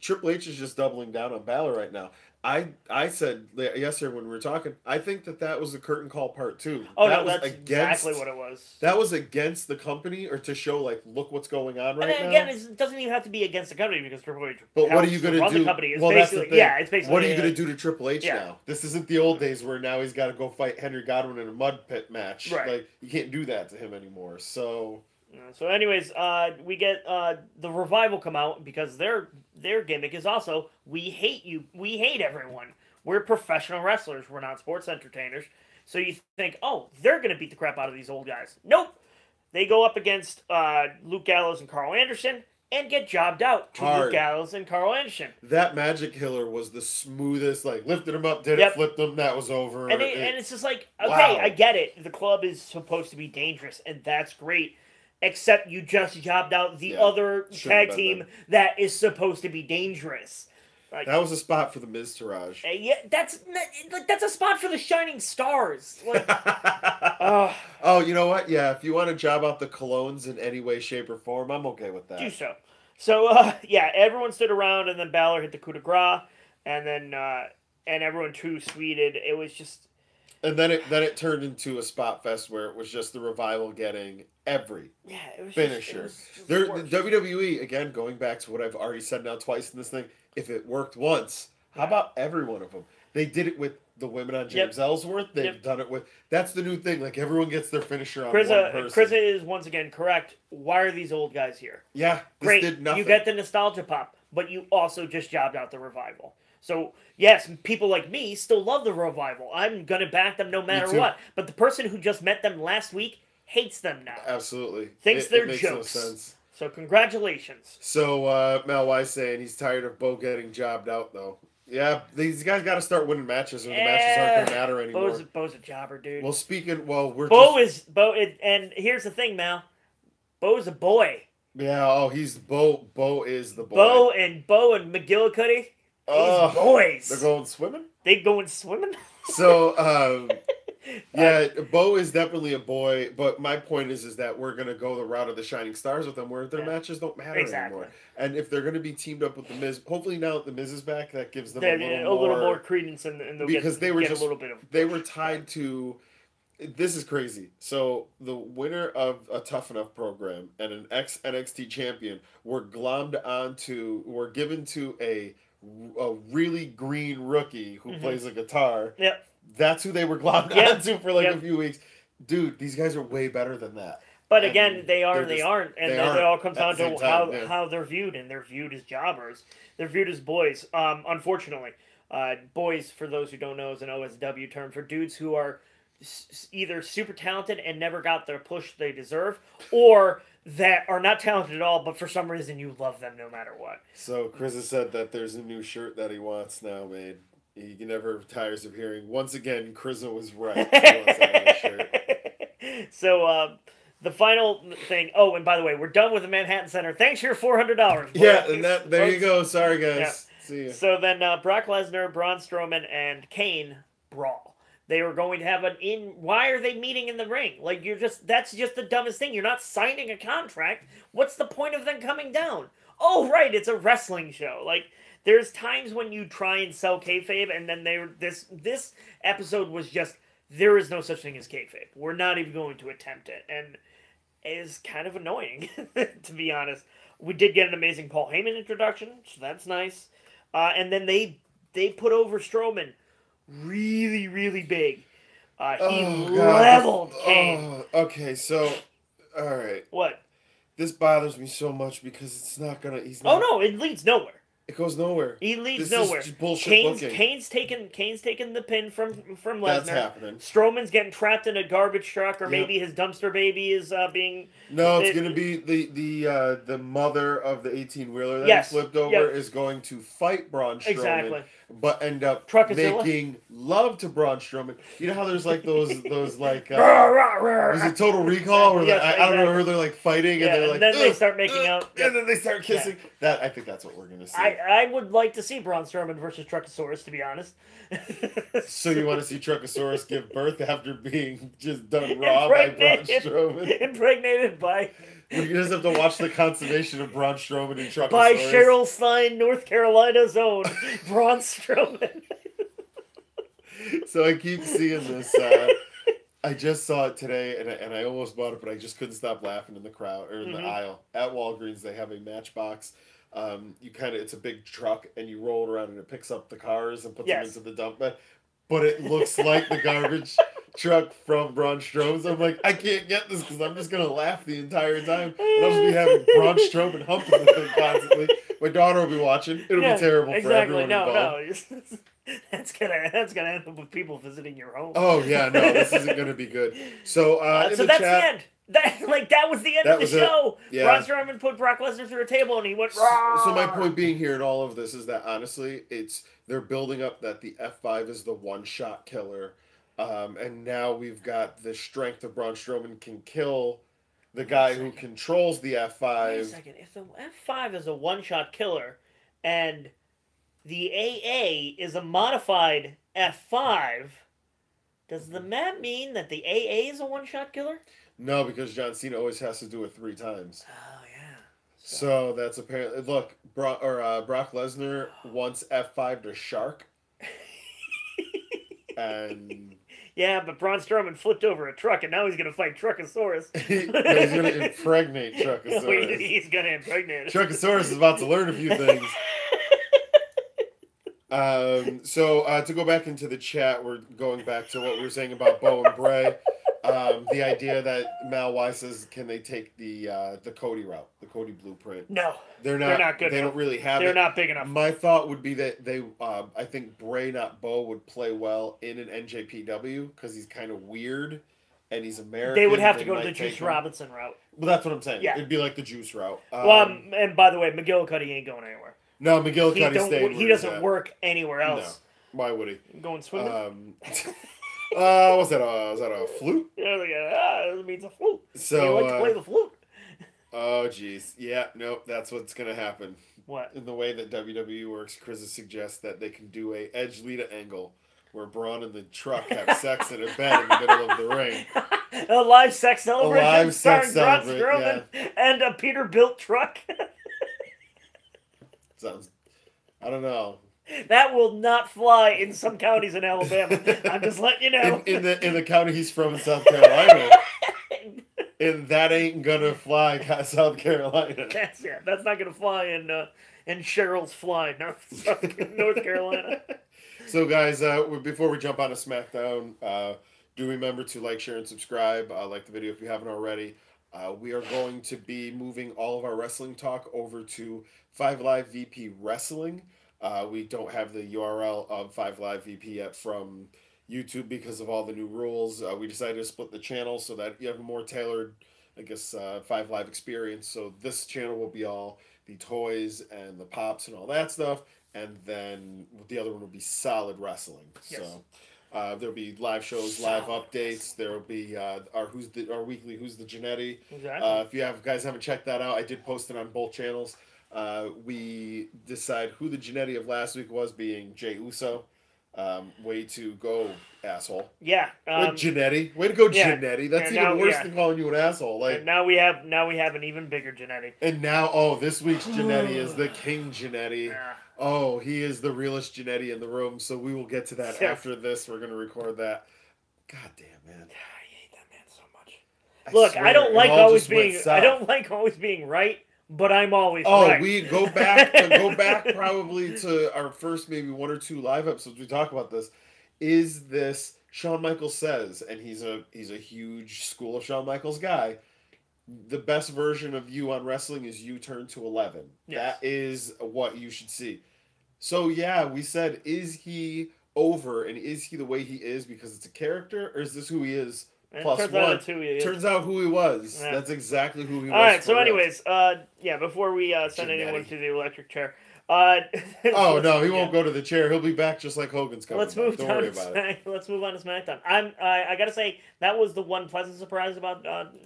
Triple H is just doubling down on Balor right now. I said yesterday when we were talking, I think that was a curtain call part two. Oh That no, was that's against exactly what it was. that was against the company, or to show like, look what's going on And right then, now. again, it doesn't even have to be against the company because Triple H. But what are you going to run do? The company. It's well, that's the basically, thing. yeah, it's basically. What are you going to do to Triple H yeah. now? This isn't the old days where now he's got to go fight Henry Godwin in a mud pit match. Right. Like, you can't do that to him anymore. So. So, anyways, we get the Revival come out because their gimmick is also, we hate you, we hate everyone. We're professional wrestlers. We're not sports entertainers. So you think, oh, they're going to beat the crap out of these old guys. Nope. They go up against Luke Gallows and Carl Anderson and get jobbed out to Luke Gallows and Carl Anderson. That Magic Killer was the smoothest. Like, lifted him up, did it, flipped him, that was over. And it's just like, okay, I get it. The club is supposed to be dangerous, and that's great. Except you just jobbed out the other tag team that is supposed to be dangerous. Like, that was a spot for the Miz Taraj. Yeah, that's a spot for the Shining Stars. Like, oh, you know what? Yeah, if you want to job out the Colognes in any way, shape, or form, I'm okay with that. Do so. So, yeah, everyone stood around, and then Balor hit the coup de grace, and then and everyone too sweeted. It was just. And then it turned into a spot fest where it was just the Revival getting every finisher. The WWE, again, going back to what I've already said now twice in this thing, if it worked once, how about every one of them? They did it with the women on James Ellsworth. They've done it with... That's the new thing. Like, everyone gets their finisher on one person. Chris is, once again, correct. Why are these old guys here? Yeah, this did nothing. You get the nostalgia pop, but you also just jobbed out the Revival. So, yes, people like me still love the Revival. I'm going to back them no matter what. But the person who just met them last week hates them now. Absolutely. Thinks they're makes jokes. No sense. So, congratulations. So, Mal Weiss saying he's tired of Bo getting jobbed out, though. Yeah, these guys got to start winning matches, or the matches aren't going to matter anymore. Bo's a jobber, dude. Well, and here's the thing, Mal. Bo's a boy. Yeah, he's Bo. Bo is the boy. Bo and McGillicuddy. These boys. They're going swimming? They going swimming? So, yeah, Bo is definitely a boy, but my point is that we're going to go the route of the Shining Stars with them, where their matches don't matter anymore. And if they're going to be teamed up with The Miz, hopefully now that The Miz is back, that gives them a little more credence, and they'll because they were just a little bit of they were tied to... This is crazy. So the winner of a Tough Enough program and an ex-NXT champion were given to a really green rookie who plays a guitar. Yep. That's who they were glommed onto for a few weeks. Dude, these guys are way better than that. But again, they aren't. And then it all comes down to how they're viewed, and they're viewed as jobbers. They're viewed as boys. Unfortunately, boys, for those who don't know, is an OSW term for dudes who are either super talented and never got the push they deserve, or that are not talented at all, but for some reason you love them no matter what. So Chris has said that there's a new shirt that he wants now made. He never tires of hearing. Once again, Chris was right. He wants that shirt. So, the final thing... Oh, and by the way, we're done with the Manhattan Center. Thanks for your $400. Yeah, and there you go. Sorry, guys. Yeah. See ya. So then Brock Lesnar, Braun Strowman, and Kane brawl. They were going to have why are they meeting in the ring? Like, that's just the dumbest thing. You're not signing a contract. What's the point of them coming down? Oh, right, it's a wrestling show. Like, there's times when you try and sell kayfabe, and then this episode was just, there is no such thing as kayfabe. We're not even going to attempt it. And it is kind of annoying, to be honest. We did get an amazing Paul Heyman introduction, so that's nice. And then they put over Strowman really, really big. He leveled Kane. Okay, so, all right. What? This bothers me so much because it's not gonna. Oh no! It leads nowhere. It goes nowhere. He leads nowhere. Is bullshit Kane's taking the pin from Lesnar. That's happening. Strowman's getting trapped in a garbage truck, or maybe his dumpster baby is being. No, it's going to be the mother of the 18-wheeler that he flipped over is going to fight Braun Strowman, but end up making love to Braun Strowman. You know how there's like those like there's a Total Recall where I don't know where they're like fighting and they're like then they start making out and then they start kissing. I think that's what we're going to see. I would like to see Braun Strowman versus Truckosaurus, to be honest. So you want to see Truckosaurus give birth after being just done raw by Braun Strowman? Impregnated by We just have to watch the consummation of Braun Strowman and Truckosaurus. By Cheryl Stein, North Carolina's own Braun Strowman. So I keep seeing this. I just saw it today, and I almost bought it, but I just couldn't stop laughing in the crowd or in the aisle at Walgreens. They have a Matchbox. It's a big truck, and you roll it around, and it picks up the cars and puts them into the dump bed. But it looks like the garbage truck from Braun Strowman. I'm like, I can't get this because I'm just gonna laugh the entire time, and I'll just be having Braun Strowman humping the thing constantly. My daughter will be watching. It'll be terrible for everyone involved. That's gonna end up with people visiting your home. Oh yeah, no, this isn't gonna be good. So so that's the end. That was the end of the show. Yeah. Braun Strowman put Brock Lesnar through a table and he went raw. So my point being here in all of this is that honestly, they're building up that the F5 is the one-shot killer, and now we've got the strength of Braun Strowman can kill the guy who controls the F5. Wait a second. If the F5 is a one-shot killer, and the AA is a modified F5, does that mean that the AA is a one-shot killer? No, because John Cena always has to do it 3 times. Oh, yeah. So that's apparently... Look, Brock Lesnar wants F5 to Shark. And... Yeah, but Braun Strowman flipped over a truck, and now he's going to fight Truckosaurus. He's going to impregnate Truckosaurus. He's going to impregnate him. Truckosaurus is about to learn a few things. To go back into the chat, we're going back to what we were saying about Bo and Bray. The idea that Mal Y says, can they take the Cody route, the Cody blueprint? No, they're not good. They enough. Don't really have They're it. not big enough. My thought would be that I think Bray, not Bo, would play well in an NJPW because he's kind of weird and he's American. They would have to go to the Juice Robinson route. Well, that's what I'm saying. Yeah. It'd be like the Juice route. And by the way, McGillicuddy ain't going anywhere. No, McGillicuddy's staying. He doesn't work anywhere else. No. Why would he? Going swimming. Was that a flute? Yeah, it means a flute. So they like to play the flute. Oh, jeez. Yeah, nope, that's what's going to happen. What? In the way that WWE works, Chris suggests that they can do a Edge Lita angle where Braun and the truck have sex in a bed in the middle of the ring. A live sex celebration. A live sex starring Braun Strowman and a Peterbilt truck. Sounds... I don't know. That will not fly in some counties in Alabama. I'm just letting you know. In the county he's from in South Carolina. And that ain't gonna fly, South Carolina. That's not gonna fly in Cheryl's Fly, North Carolina. So guys, before we jump on to SmackDown, do remember to like, share, and subscribe. Like the video if you haven't already. We are going to be moving all of our wrestling talk over to 5 Live VP Wrestling. We don't have the URL of 5 Live VP yet from YouTube because of all the new rules. We decided to split the channel so that you have a more tailored, 5 Live experience. So this channel will be all the toys and the pops and all that stuff. And then the other one will be solid wrestling. Yes. So there'll be live shows, live updates. There'll be our weekly Who's the Jannetty. Exactly. If you guys haven't checked that out, I did post it on both channels. We decide who the Jannetty of last week was, being Jey Uso. Way to go, asshole. Yeah. Jannetty. Way to go, Jannetty. That's even worse than calling you an asshole. And now we have an even bigger Jannetty. And now, this week's Jannetty is the King Jannetty. Yeah. Oh, he is the realest Jannetty in the room. So we will get to that after this. We're gonna record that. God damn, man. I hate that man so much. Look, I don't like always being right. But I'm always right. We go back probably to our first maybe 1 or 2 live episodes. We talk about this. Is this Shawn Michaels says, and he's a huge School of Shawn Michaels guy. The best version of you on wrestling is you turn to 11. Yes. That is what you should see. So yeah, we said, is he over and is he the way he is because it's a character, or is this who he is? Plus one. Turns out who he was. Yeah. That's exactly who he was. All right. So, anyways, before we send anyone to the electric chair. Oh no, he won't go to the chair. He'll be back just like Hogan's coming. Let's move on to SmackDown. I gotta say that was the one pleasant surprise about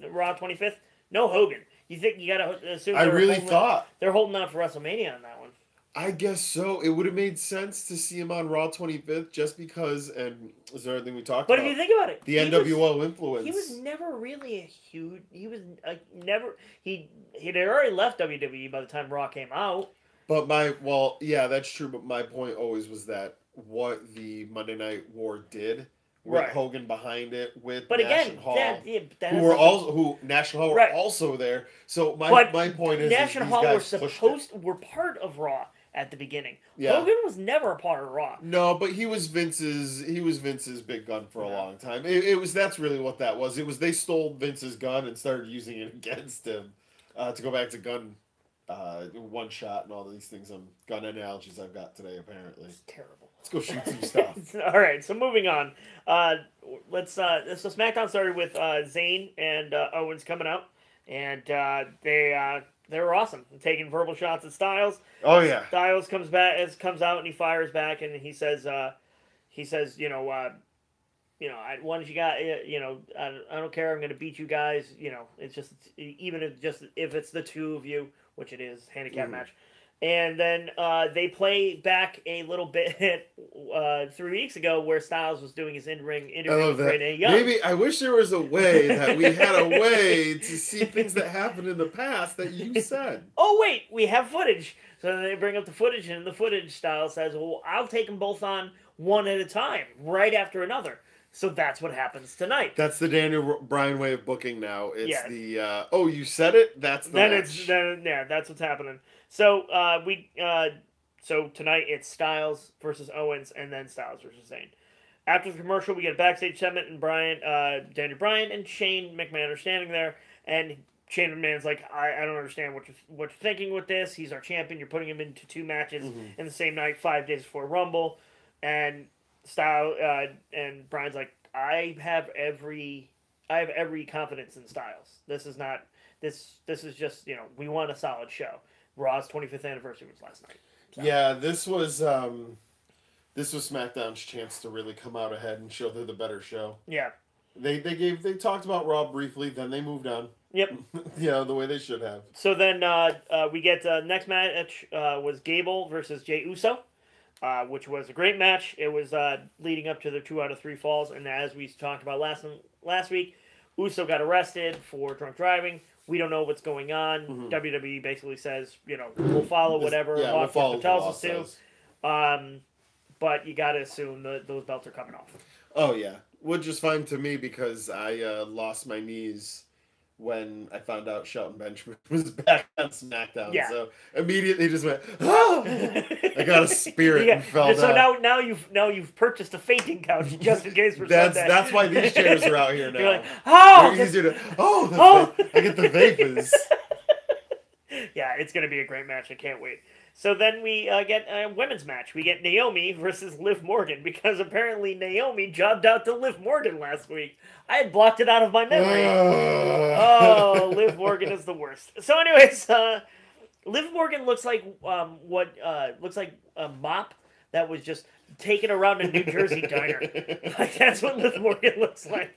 Raw 25th. No Hogan. You think you gotta assume? I really thought they're holding out for WrestleMania on that one. I guess so. It would have made sense to see him on Raw 25th just because, and is there anything we talked But about? if you think about it, The NWO influence. He was never really a huge. He was never. He'd already left WWE by the time Raw came out. But yeah, that's true. But my point always was that what the Monday Night War did with Right. Hogan behind it, with But Nash again, and Hall, that Nash and Hall were Right. also there. So my point is, Nash and these Hall guys were part of Raw at the beginning. Yeah. Hogan was never a part of Raw. No, but he was Vince's big gun for a long time. That's really what that was. It was they stole Vince's gun and started using it against him. To go back to gun one shot and all these things gun analogies I've got today apparently. It's terrible. Let's go shoot some stuff. All right, so moving on. So SmackDown started with Zayn and Owens coming out, and they were awesome, taking verbal shots at Styles. Oh yeah. Styles comes out and he fires back and he says, why don't you guys, I don't care. I'm going to beat you guys. It's just even if it's the two of you, which it is, handicap match. And then they play back a little bit 3 weeks ago where Styles was doing his in-ring interview with Renee Young. Maybe I wish there was a way that we had a way to see things that happened in the past that you said. Oh, wait, we have footage. So then they bring up the footage, and in the footage, Styles says, well, I'll take them both on one at a time, right after another. So that's what happens tonight. That's the Daniel Bryan way of booking now. It's you said it? That's the match. That's what's happening. So so tonight it's Styles versus Owens, and then Styles versus Zayn. After the commercial, we get a backstage segment, and Daniel Bryan and Shane McMahon are standing there, and Shane McMahon's like, I don't understand what you're thinking with this. He's our champion. You're putting him into 2 matches in the same night, 5 days before Rumble, and and Bryan's like, I have every confidence in Styles. This is is just, we want a solid show. Raw's 25th anniversary was last night. So. Yeah, this was SmackDown's chance to really come out ahead and show they're the better show. Yeah. They talked about Raw briefly, then they moved on. Yep. The way they should have. So then we get next match was Gable versus Jey Uso, which was a great match. It was leading up to the 2 out of 3 falls, and as we talked about last week, Uso got arrested for drunk driving. We don't know what's going on. WWE basically says, we'll follow whatever law enforcement tells us to. But you got to assume that those belts are coming off. Oh, yeah. Which is fine to me because I lost my knees when I found out Shelton Benjamin was back on SmackDown. Yeah. So immediately just went, oh! I got a spirit and fell down. So now you've purchased a fainting couch just in case for Sunday. That's why these chairs are out here now. You're like, oh! They're easier to, I get the vapors. Yeah, it's going to be a great match. I can't wait. So then we get a women's match. We get Naomi versus Liv Morgan because apparently Naomi jobbed out to Liv Morgan last week. I had blocked it out of my memory. Oh, Liv Morgan is the worst. So anyways, Liv Morgan looks like looks like a mop that was just taken around a New Jersey diner. Like that's what Liv Morgan looks like.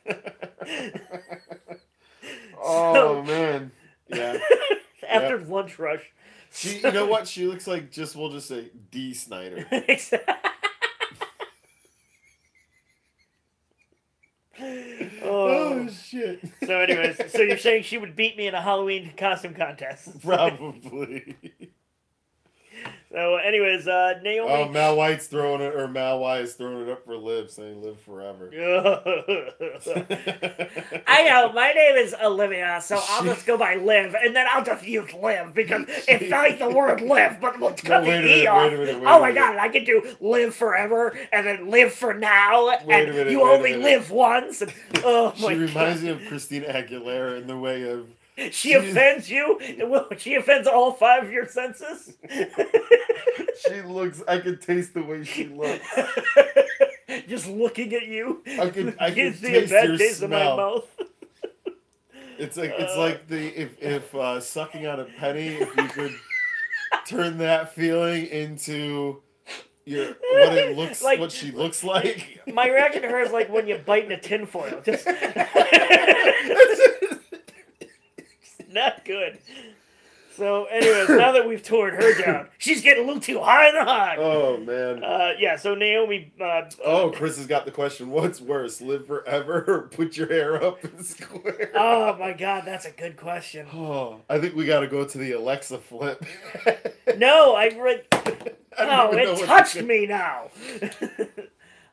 Oh man, yeah. After lunch rush. You know what? She looks like we'll just say D. Snyder. Oh shit. So anyways, so you're saying she would beat me in a Halloween costume contest? Probably. So anyways, Naomi. Oh, Mal White's throwing it, or Mal White is throwing it up for Liv, saying "Live forever." I know my name is Olivia, so I'll just go by Liv, and then I'll just use Liv because it's not the word Liv, but we'll cut the E off. Oh my god, I can do Live forever, and then Live for now, and you only live once. And, oh my! She reminds me of Christina Aguilera in the way of. She offends you? She offends all 5 of your senses? She looks... I can taste the way she looks. Just looking at you. I can taste taste your your taste smell. in my mouth. It's like if sucking on a penny, if you could turn that feeling into what it looks like, what she looks like. My reaction to her is like when you bite in a tinfoil. Just... Not good. So, anyways, now that we've torn her down, she's getting a little too high in the hog. Oh, man. Yeah, so Naomi... Chris has got the question, what's worse, live forever or put your hair up in square? Oh, my God, that's a good question. Oh, I think we got to go to the Alexa flip. No, it touched me now.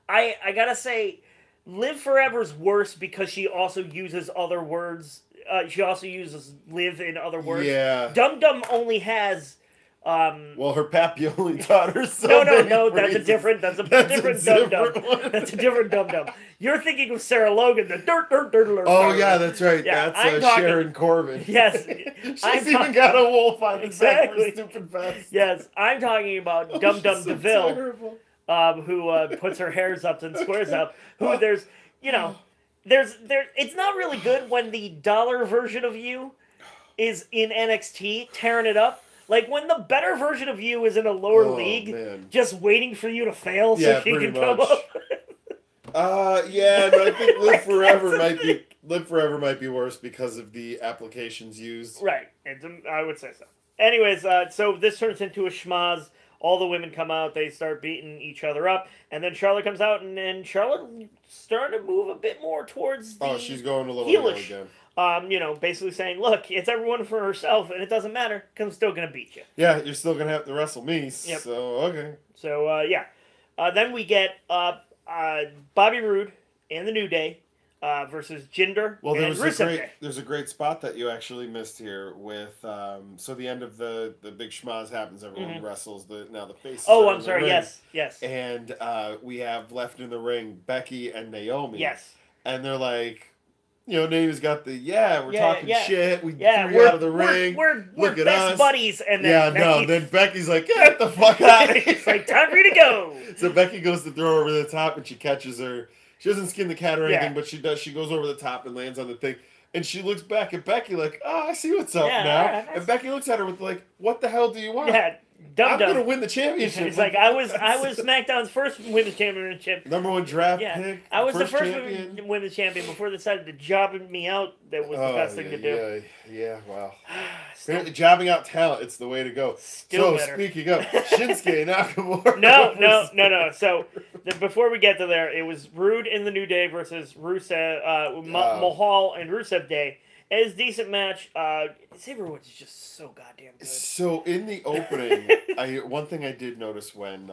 I gotta say, live forever's worse because she also uses other words. She also uses live in other words. Yeah. Dum Dum only has. Well, her pappy only taught her so No, many that's a phrases. different Dum Dum. One. That's a different Dum Dum. You're thinking of Sarah Logan, the dirt. Oh yeah, that's right. Yeah, that's Sharon Corbin. Yes, she's even got a wolf on the side for a stupid vest. Yes, I'm talking about Dum Dum so DeVille. terrible. Who puts her hairs up and squares up. Who there's it's not really good when the dollar version of you is in NXT tearing it up. Like when the better version of you is in a lower league, man. just waiting for you to fail so she can come up. Yeah, but I think Live Forever might be worse because of the applications used. Right, I would say so. Anyways, so this turns into a schmaz. All the women come out, they start beating each other up, and then Charlotte comes out, and Charlotte starting to move a bit more towards the she's going a little heelish. Again. Basically saying, look, it's everyone for herself, and it doesn't matter, because I'm still going to beat you. Yeah, you're still going to have to wrestle me, yep. So, okay. So, yeah. Then we get Bobby Roode and the New Day versus Jinder and Rusev. There's a great spot that you actually missed here with so the end of the big schmaz happens, everyone wrestles now the faces. Oh, I'm sorry, yes. And we have left in the ring Becky and Naomi. Yes. And they're like, Naomi's got the we're talking shit. We threw you out of the ring. We're best buddies. And then then Becky's like, get the fuck out of here. It's like, time for you to go. So Becky goes to throw her over the top and she catches her. She doesn't skin the cat or anything, but she does. She goes over the top and lands on the thing. And she looks back at Becky like, I see what's up now. Right, and Becky looks at her with like, what the hell do you want? Yeah, I'm going to win the championship. He's like, I was SmackDown's first women's championship. #1 draft pick. I was the first champion. women's champion before they decided to job me out. That was the best thing to do. Yeah, wow. Jobbing out talent, it's the way to go. Better. Speaking of, Shinsuke Nakamura. No. So, before we get to there, it was Rude in the New Day versus Rusev, Mahal and Rusev Day. It was a decent match. Xavier Woods is just so goddamn good. So in the opening, one thing I did notice when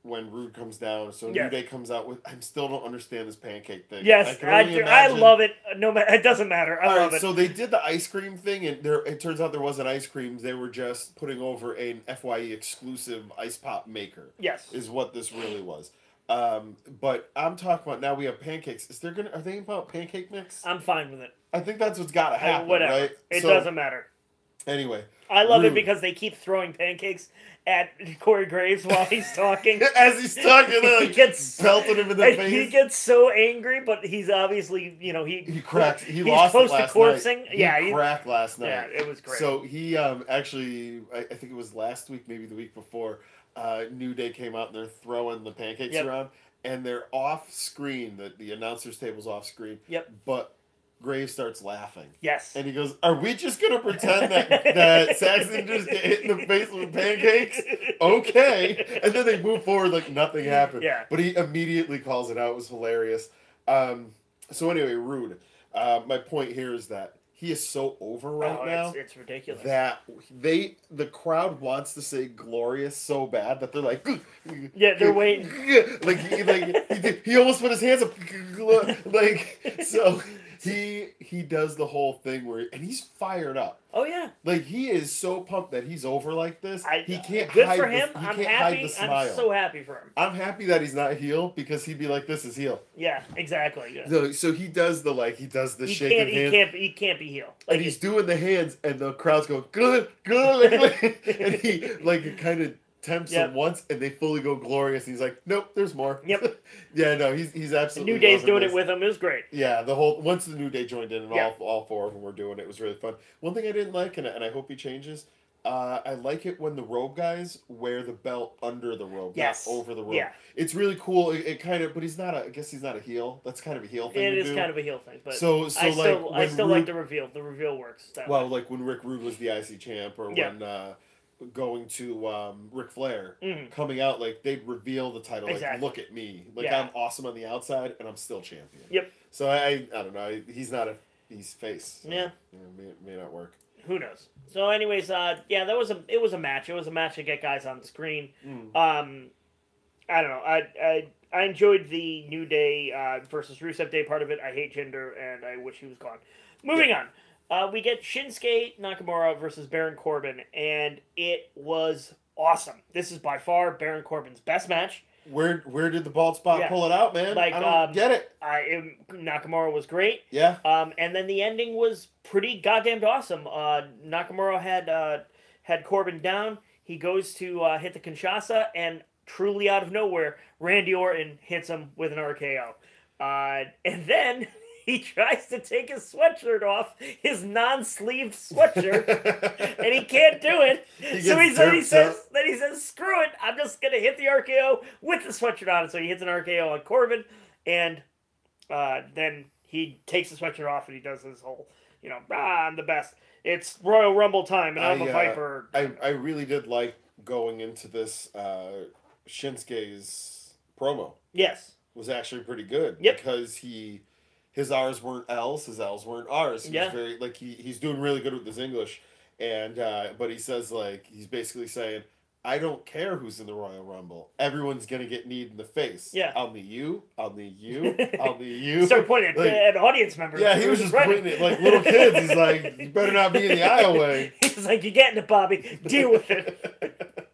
Rude comes down, New Day comes out with. I still don't understand this pancake thing. Yes, I love it. No, it doesn't matter. I love it. So they did the ice cream thing, and it turns out there wasn't ice cream. They were just putting over an FYE exclusive ice pop maker. Yes, is what this really was. But I'm talking about now we have pancakes. Are they about pancake mix? I'm fine with it. I think that's what's got to happen. Whatever. Right? It doesn't matter. Anyway, I love it because they keep throwing pancakes at Corey Graves while he's talking. As he's talking, he gets belting him in the face. He gets so angry, but he's obviously, he cracks. He lost close last to corpsing. Night. He cracked last night. Yeah, it was great. So he actually, I think it was last week, maybe the week before. New Day came out and they're throwing the pancakes around, and they're off screen. The announcer's table's off screen. Yep. But Graves starts laughing. Yes. And he goes, "Are we just gonna pretend that Saxon just get hit in the face with pancakes? Okay." And then they move forward like nothing happened. Yeah. But he immediately calls it out. It was hilarious. So anyway, Rude. My point here is that he is so over now. It's ridiculous. That the crowd wants to say glorious so bad that they're like, they're waiting. He almost put his hands up, so. He does the whole thing and he's fired up. Oh yeah, he is so pumped that he's over like this. He can't. Good hide for him. He I'm can't happy. hide the smile. I'm so happy for him. I'm happy that he's not heel because he'd be like, "This is heel." Yeah, exactly. Yeah. So he does the shaking hands. He can't be heel. And he's doing the hands, and the crowd's going good, and he kind of tempts him once, and they fully go glorious. And he's like, "Nope, there's more." Yep. Yeah, no, he's absolutely. The New Day's doing it with him. It was great. Yeah, once the New Day joined in, and all four of them were doing it, was really fun. One thing I didn't like, and I hope he changes, I like it when the robe guys wear the belt under the robe, Yes. not over the robe. Yeah. It's really cool. It kind of, but he's not a. I guess he's not a heel. That's kind of a heel thing It to is do. kind of a heel thing, but So I like still when like Rude, the reveal. The reveal works. well, Way. like when Rick Rude was the IC champ, or Yeah. when going to Ric Flair coming out, like they'd reveal the title, like look at me, like I'm awesome on the outside and I'm still champion. Yep. So I don't know. He's face. So, yeah. May not work. Who knows? So, anyways, yeah, it was a match. It was a match to get guys on the screen. I don't know. I enjoyed the New Day versus Rusev Day part of it. I hate Jinder, and I wish he was gone. Moving on. We get Shinsuke Nakamura versus Baron Corbin, and it was awesome. This is by far Baron Corbin's best match. Where did the bald spot pull it out, man? Like, I don't get it. Nakamura was great. Yeah. And then the ending was pretty goddamn awesome. Nakamura had Corbin down. He goes to hit the Kinshasa, and truly out of nowhere, Randy Orton hits him with an RKO. And then he tries to take his sweatshirt off, his non-sleeved sweatshirt, and he can't do it. He says, screw it, I'm just going to hit the RKO with the sweatshirt on. So he hits an RKO on Corbin, and then he takes the sweatshirt off and he does his whole, I'm the best. It's Royal Rumble time, and I'm a Viper. I really did like going into this Shinsuke's promo. Yes. Was actually pretty good. Yep. Because his R's weren't L's, his L's weren't R's. He was very, like, he's doing really good with his English. And, but he says, like, he's basically saying, I don't care who's in the Royal Rumble. Everyone's going to get kneed in the face. Yeah. I'll knee you. I'll knee you. I'll knee you. Start pointing at audience members. Yeah, he was just pointing at, like, little kids. He's like, you better not be in the aisle way. He's like, you're getting it, Bobby. Deal with it.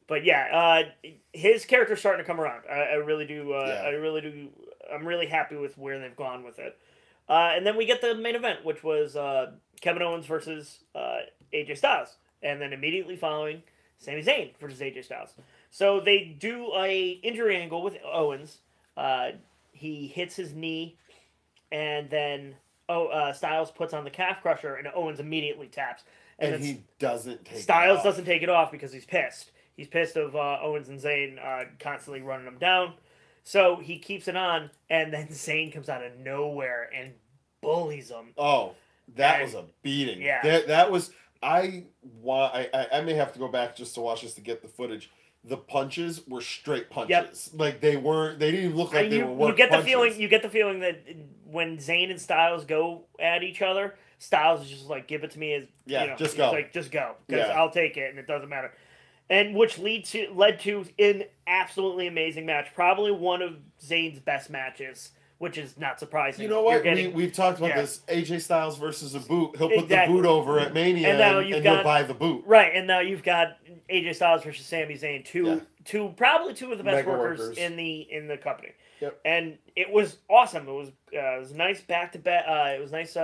But yeah, his character's starting to come around. I really do. I really do. I'm really happy with where they've gone with it. And then we get the main event, which was Kevin Owens versus AJ Styles, and then immediately following Sami Zayn versus AJ Styles. So they do a injury angle with Owens. He hits his knee, and then Styles puts on the calf crusher, and Owens immediately taps. And he doesn't take Styles doesn't take it off because he's pissed. He's pissed of Owens and Zayn constantly running him down. So he keeps it on, and then Zayn comes out of nowhere and bullies him. Oh, that was a beating. Yeah. That was... I may have to go back just to watch this to get the footage. The punches were straight punches. Yep. Like, they didn't even look like they were work punches. You get the feeling that when Zayn and Styles go at each other, Styles is just like, give it to me. Just go. Like, just go. Because I'll take it, and it doesn't matter. And which led to an absolutely amazing match. Probably one of Zayn's best matches, which is not surprising. You know what? We've talked about this. AJ Styles versus a boot. He'll put the boot over at Mania, and he'll buy the boot. Right, and now you've got AJ Styles versus Sami Zayn, probably two of the best workers in the company. Yep. And it was awesome. It was nice back to back. It was nice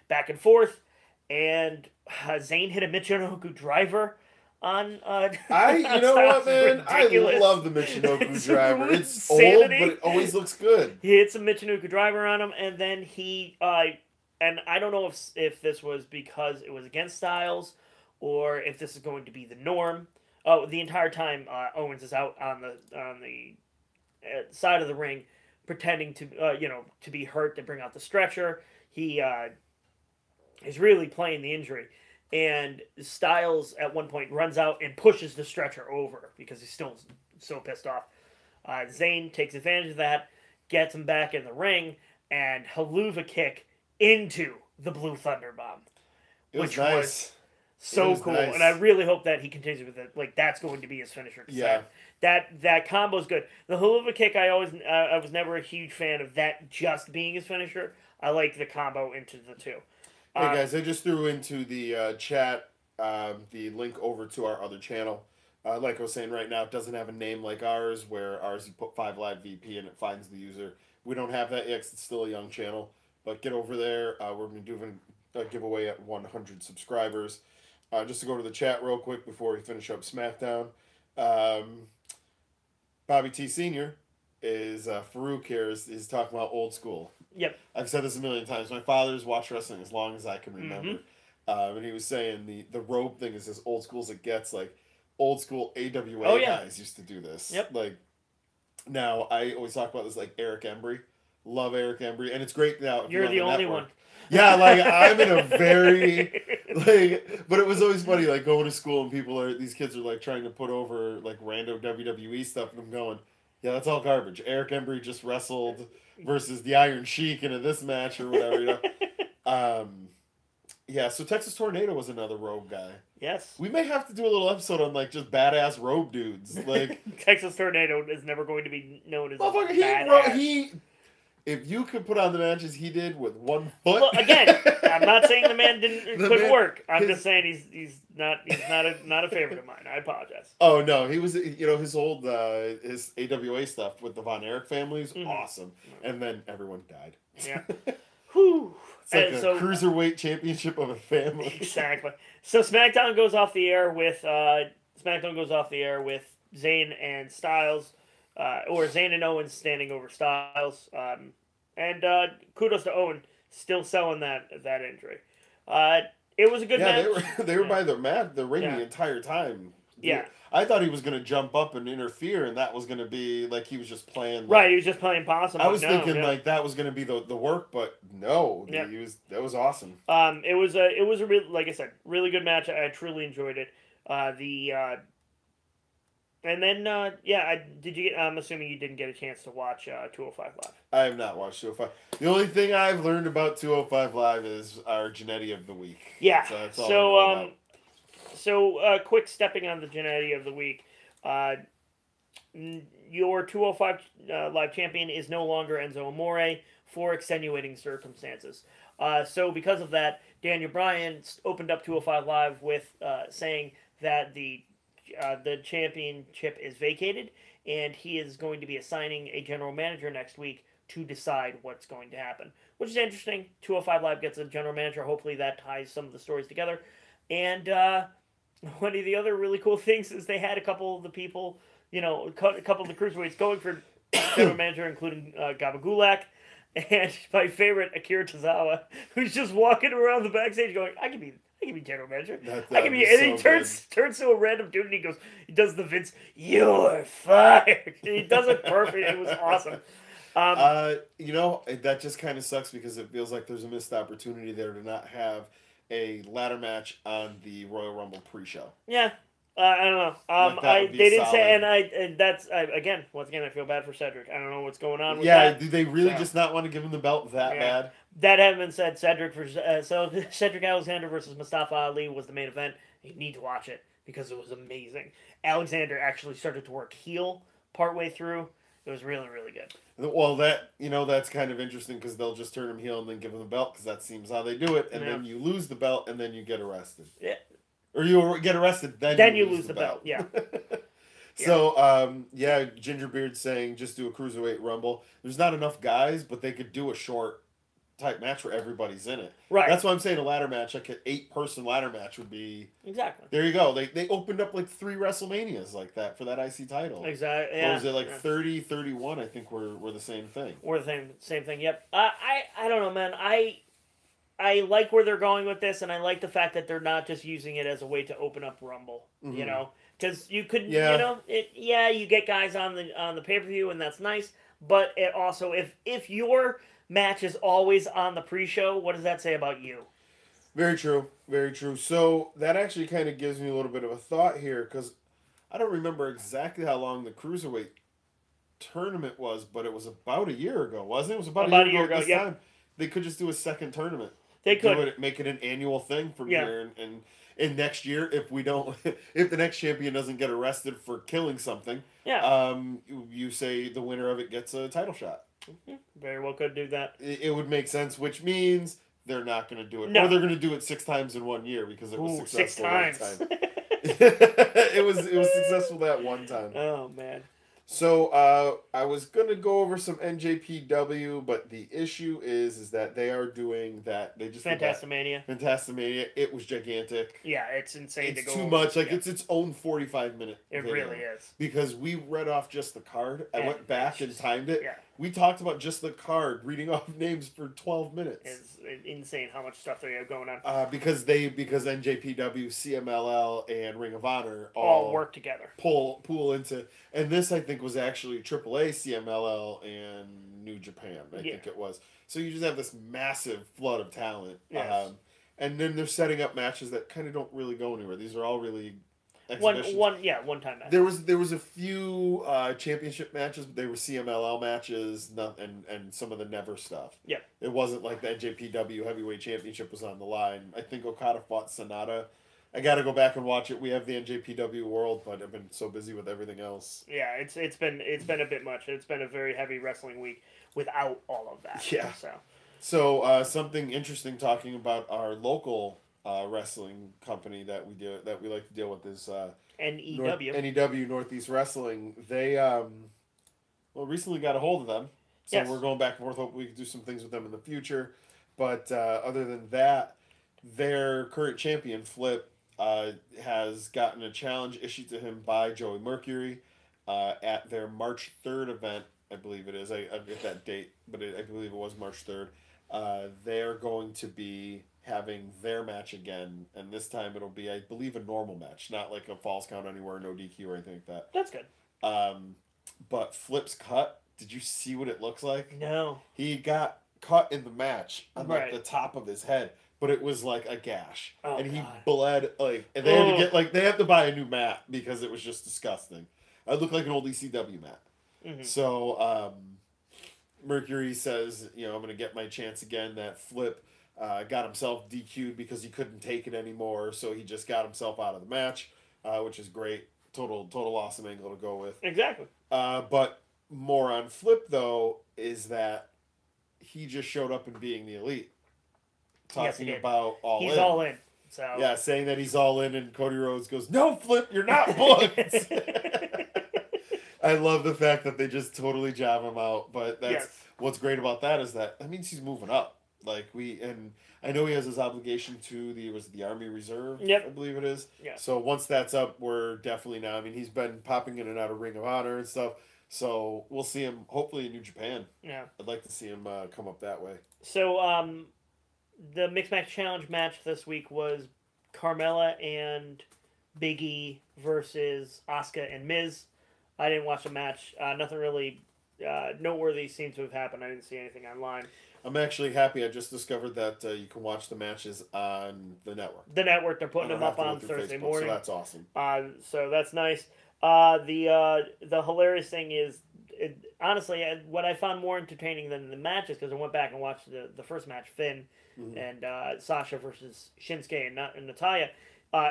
back and forth, and Zayn hit a Michinoku driver on you know what, man? Ridiculous. I love the Michinoku driver. It's old, but it always looks good. He hits a Michinoku driver on him, and then he and I don't know if this was because it was against Styles or if this is going to be the norm. Oh, the entire time Owens is out on the side of the ring pretending to to be hurt to bring out the stretcher. He is really playing the injury. And Styles, at one point, runs out and pushes the stretcher over because he's still so pissed off. Zayn takes advantage of that, gets him back in the ring, and haluva kick into the Blue Thunder Bomb. Which was so cool. Nice. And I really hope that he continues with it. Like, that's going to be his finisher. Yeah. That combo's good. The haluva kick, I was never a huge fan of that just being his finisher. I like the combo into the two. Hey guys, I just threw into the chat the link over to our other channel. Like I was saying right now, it doesn't have a name like ours, where ours you put 5 Live VP and it finds the user. We don't have that yet 'cause it's still a young channel. But get over there. We're going to be doing a giveaway at 100 subscribers. Just to go to the chat real quick before we finish up Smackdown. Bobby T. Sr. is, Farouk here is talking about old school. Yep. I've said this a million times. My father's watched wrestling as long as I can remember. And he was saying the robe thing is as old school as it gets. Like old school AWA Oh, yeah. guys used to do this. Yep. Like now I always talk about this, like Eric Embry. Love Eric Embry, and it's great now. If You're the only network. one. Yeah, like I'm in a very like, but it was always funny, like going to school and these kids are like trying to put over like random WWE stuff, and I'm going, yeah, that's all garbage. Eric Embry just wrestled versus the Iron Sheik in this match or whatever, you know. Yeah, so Texas Tornado was another robe guy. Yes. We may have to do a little episode on like just badass robe dudes. Like Texas Tornado is never going to be known as motherfucker, badass. he if you could put on the matches he did with 1 foot. Well, again, I'm not saying the man couldn't work. I'm just saying he's not a favorite of mine. I apologize. Oh no, he was, you know, his old his AWA stuff with the Von Erich family is awesome, and then everyone died. Yeah. Whew. It's like a cruiserweight championship of a family. Exactly. So SmackDown goes off the air with Zayn and Styles, or Zayn and Owens standing over Styles, and kudos to Owen still selling that injury. It was a good match. They were by the ring the entire time. Yeah. I thought he was going to jump up and interfere, and that was going to be like he was just playing. Right, he was just playing possum. I was thinking like that was going to be the work, but no, that was awesome. It was a really, like I said, really good match. I truly enjoyed it. And then I'm assuming you didn't get a chance to watch 205 Live. I have not watched 205. The only thing I've learned about 205 Live is our Jannetty of the week. Yeah. So that's all I know about. So, quick stepping on the Jannetty of the week. Your 205 Live champion is no longer Enzo Amore for extenuating circumstances. So, because of that, Daniel Bryan opened up 205 Live with saying that the championship is vacated, and he is going to be assigning a general manager next week to decide what's going to happen, which is interesting. 205 Live gets a general manager. Hopefully that ties some of the stories together. And one of the other really cool things is they had a couple of the people, a couple of the cruiserweights going for general manager, including Gabagulak and my favorite, Akira Tozawa, who's just walking around the backstage going, I can be general manager. I can be, and he turns to a random dude and he does the Vince, you're fired. And he does it perfect. It was awesome. That just kind of sucks because it feels like there's a missed opportunity there to not have a ladder match on the Royal Rumble pre-show. Yeah. I don't know. They didn't say, and once again, I feel bad for Cedric. I don't know what's going on with that. Yeah, do they really just not want to give him the belt that bad? That having been said, Cedric Alexander versus Mustafa Ali was the main event. You need to watch it because it was amazing. Alexander actually started to work heel partway through. It was really, really good. Well, that's kind of interesting because they'll just turn him heel and then give him the belt because that seems how they do it, and then you lose the belt and then you get arrested. Yeah. Or you get arrested, then you lose the belt. Yeah. So, Gingerbeard saying just do a Cruiserweight Rumble. There's not enough guys, but they could do a short type match where everybody's in it. Right. That's why I'm saying a ladder match, like an 8-person ladder match would be... Exactly. There you go. They opened up like 3 WrestleManias like that for that IC title. Exactly. Yeah. Or was it 30, 31, I think were the same thing. Or the same thing, yep. I don't know, man. I like where they're going with this, and I like the fact that they're not just using it as a way to open up Rumble. Mm-hmm. Because you could, you get guys on the pay-per-view, and that's nice. But it also, if your match is always on the pre-show, what does that say about you? Very true, very true. So that actually kind of gives me a little bit of a thought here, because I don't remember exactly how long the Cruiserweight tournament was, but it was about a year ago, wasn't it? It was about a year ago this time. They could just do a second tournament. They could make it an annual thing from here, and next year, if the next champion doesn't get arrested for killing something, you say the winner of it gets a title shot. Mm-hmm. Very well could do that. It would make sense, which means they're not going to do it, no. or they're going to do it 6 times in 1 year because it was successful 6 times. one time. it was successful that one time. Oh man. So I was gonna go over some NJPW, but the issue is that they are doing that. They just Fantastamania. Fantastamania. It was gigantic. Yeah, it's insane to go. It's too over. much. It's its own 45-minute. It really is. Because we read off just the card. I went back and timed it. Yeah. We talked about just the card, reading off names for 12 minutes. It's insane how much stuff they have going on. Because NJPW, CMLL, and Ring of Honor all work together. Pool into, and this I think was actually AAA, CMLL, and New Japan. I think it was. So you just have this massive flood of talent. Yes. And then they're setting up matches that kind of don't really go anywhere. These are all really exhibitions. One time match. There was a few championship matches, but they were CMLL matches, and some of the never stuff. Yeah. It wasn't like the NJPW heavyweight championship was on the line. I think Okada fought Sonata. I got to go back and watch it. We have the NJPW World, but I've been so busy with everything else. Yeah, it's been a bit much. It's been a very heavy wrestling week without all of that. Yeah. So something interesting talking about our local wrestling company that we like to deal with is NEW Northeast Wrestling. They recently got a hold of them, so we're going back and forth. Hope we can do some things with them in the future. But other than that, their current champion Flip has gotten a challenge issued to him by Joey Mercury at their March 3rd event. I believe it is. I get that date, but I believe it was March 3rd. They're going to be having their match again, and this time it'll be, I believe, a normal match, not like a false count anywhere, no DQ or anything like that. That's good. But Flip's cut, did you see what it looks like? No. He got cut in the match on like the top of his head, but it was like a gash, and he bled like. And they had to get they have to buy a new mat because it was just disgusting. It looked like an old ECW mat. Mm-hmm. So Mercury says, I'm going to get my chance again. That Flip got himself DQ'd because he couldn't take it anymore, so he just got himself out of the match, which is great. Total awesome angle to go with. Exactly. But more on Flip, though, is that he just showed up in Being the Elite. Talking about all in. He's all in. So. Yeah, saying that he's all in, and Cody Rhodes goes, "No, Flip, you're not booked." I love the fact that they just totally jab him out, but that's what's great about that is that means he's moving up. And I know he has his obligation to the Army Reserve. Yep. I believe it is. Yeah. So once that's up, we're definitely now. I mean, he's been popping in and out of Ring of Honor and stuff. So we'll see him hopefully in New Japan. Yeah. I'd like to see him come up that way. So the Mixed Match Challenge match this week was Carmella and Big E versus Asuka and Miz. I didn't watch the match. Nothing really noteworthy seems to have happened. I didn't see anything online. I'm actually happy. I just discovered that you can watch the matches on the network. The network, they're putting them up on Thursday morning. So that's awesome. So that's nice. The hilarious thing is, honestly, what I found more entertaining than the matches, because I went back and watched the first match, Finn and Sasha versus Shinsuke and Natalya.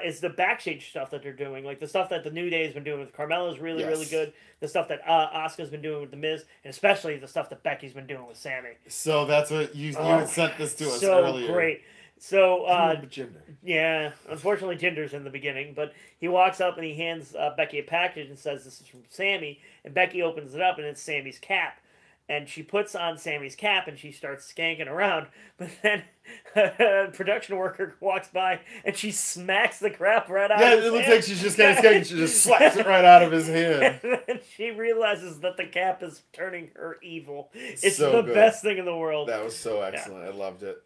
Is the backstage stuff that they're doing, like the stuff that the New Day has been doing with Carmella is really, really good. The stuff that Asuka's been doing with The Miz, and especially the stuff that Becky's been doing with Sammy. So that's what you had sent this to us earlier. So great. So, Jinder. Yeah, unfortunately Jinder's in the beginning, but he walks up and he hands Becky a package and says this is from Sammy, and Becky opens it up and it's Sammy's cap. And she puts on Sammy's cap and she starts skanking around. But then a production worker walks by and she smacks the crap right out of his hand. Yeah, it looks like she's just kind of skanking. She just slaps it right out of his hand. And then she realizes that the cap is turning her evil. It's so the best thing in the world. That was so excellent. Yeah. I loved it.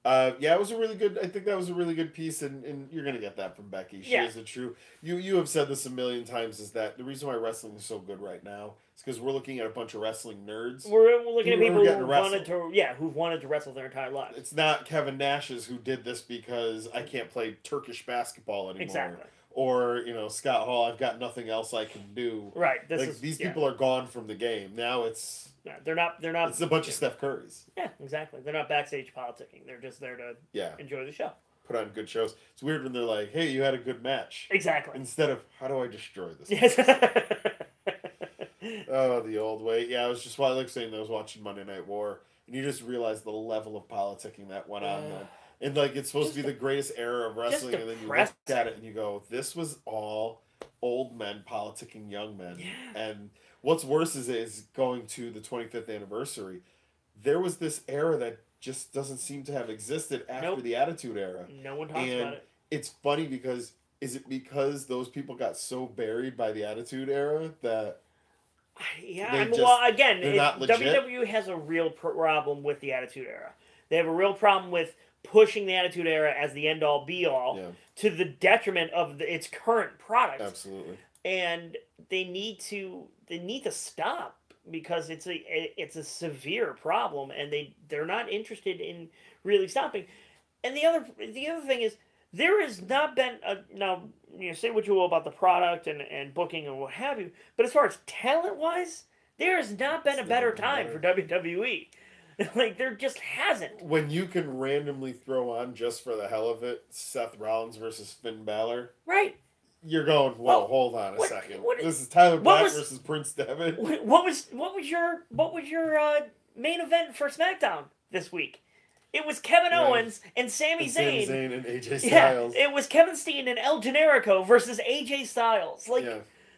It was a really good. I think that was a really good piece, and you're gonna get that from Becky. She is a true. You have said this a million times. Is that the reason why wrestling is so good right now? It's because we're looking at a bunch of wrestling nerds. We're looking at people who've wanted to wrestle their entire lives. It's not Kevin Nash's who did this because I can't play Turkish basketball anymore. Exactly. Or Scott Hall. I've got nothing else I can do. Right. These people are gone from the game now. It's. Yeah, they're not. It's a bunch of Steph Currys. Yeah, exactly. They're not backstage politicking. They're just there to enjoy the show. Put on good shows. It's weird when they're like, "Hey, you had a good match." Exactly. Instead of, "How do I destroy this?" Yes. Oh, the old way. Yeah, I was just saying that I was watching Monday Night War, and you just realize the level of politicking that went on then. And it's supposed to be the greatest era of wrestling, and then you look at it and you go, "This was all old men politicking young men." Yeah. And what's worse is going to the 25th anniversary. There was this era that just doesn't seem to have existed after the Attitude Era. No one talks about it. It's funny because is it because those people got so buried by the Attitude Era that Yeah, They just, well, again, they're not legit. WWE has a real problem with the Attitude Era. They have a real problem with pushing the Attitude Era as the end-all, be-all, to the detriment of its current product. Absolutely. And they need to stop, because it's a severe problem, and they're not interested in really stopping. And the other thing is, there has not been now, say what you will about the product and booking and what have you, but as far as talent wise, there has not been a better time for WWE. Like, there just hasn't. When you can randomly throw on, just for the hell of it, Seth Rollins versus Finn Balor, right? You're going, whoa, hold on a second. This is Tyler Black versus Prince Devitt. What was your main event for SmackDown this week? It was Kevin Owens and Sami Zayn. And AJ Styles. Yeah, it was Kevin Steen and El Generico versus AJ Styles. Like,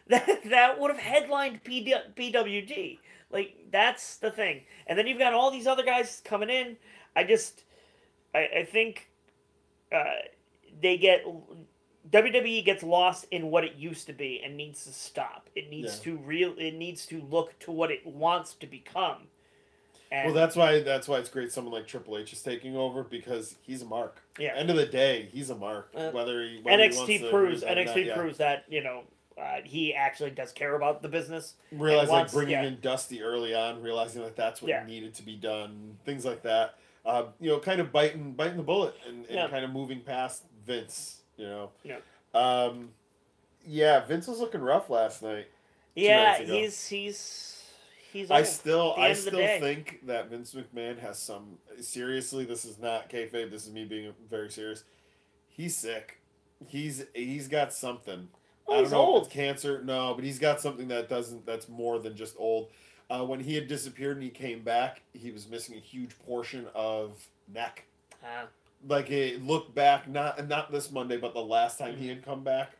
that would have headlined PWG. Like, that's the thing. And then you've got all these other guys coming in. I think WWE gets lost in what it used to be and needs to stop. It needs to look to what it wants to become. And well, that's why it's great someone like Triple H is taking over, because he's a mark. Yeah. End of the day, he's a mark. Whether NXT proves that he actually does care about the business. Realizing bringing in Dusty early on, realizing that that's what needed to be done, things like that. Kind of biting the bullet and kind of moving past Vince. Vince was looking rough last night. Yeah, he's I still think that Vince McMahon has some. Seriously, this is not kayfabe. This is me being very serious. He's sick. He's got something. Well, I don't know old. if it's cancer. No, but he's got something that's more than just old. When he had disappeared and he came back, he was missing a huge portion of neck. Like, it looked back, not this Monday, but the last time he had come back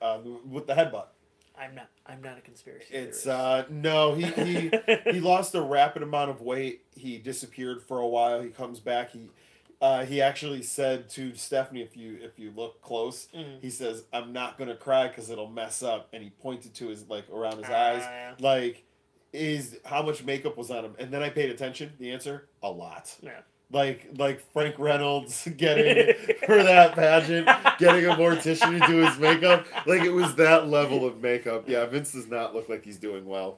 with the headbutt. I'm not a conspiracy theorist. It's no, he lost a rapid amount of weight. He disappeared for a while. He comes back. He actually said to Stephanie, if you look close, he says, "I'm not gonna cry because it'll mess up," and he pointed to his around his eyes, like, is how much makeup was on him. And then I paid attention. The answer, a lot. Yeah. Like Frank Reynolds getting for that pageant, getting a mortician to do his makeup. Like, it was that level of makeup. Yeah, Vince does not look like he's doing well.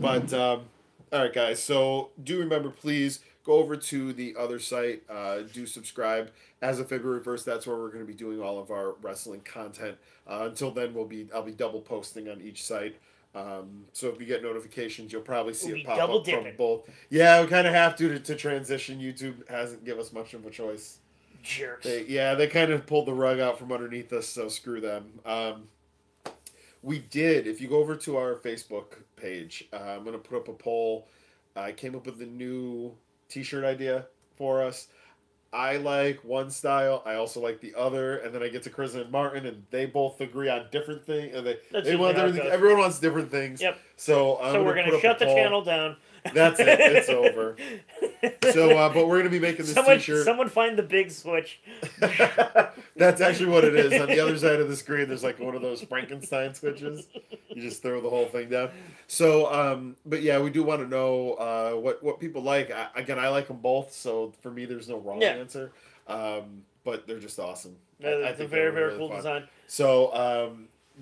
But all right, guys. So do remember, please go over to the other site. Do subscribe. As of February 1st, that's where we're going to be doing all of our wrestling content. Until then, I'll be double posting on each site. So if you get notifications, you'll probably see it pop up from both. Yeah, we kind of have to transition. YouTube hasn't given us much of a choice. Jerks. They kind of pulled the rug out from underneath us, so screw them. We did. If you go over to our Facebook page, I'm going to put up a poll. I came up with a new t-shirt idea for us. I like one style. I also like the other, and then I get to Chris and Martin, and they both agree on different things. And they want everything. Everyone wants different things. Yep. So we're gonna shut the channel down. That's it. It's over. So, but we're gonna be making this t-shirt. Someone find the big switch. That's actually what it is. On the other side of the screen, there's like one of those Frankenstein switches. You just throw the whole thing down. So, but yeah, we do want to know what people like. I like them both. So for me, there's no wrong answer. But they're just awesome. It's a very, very cool design. So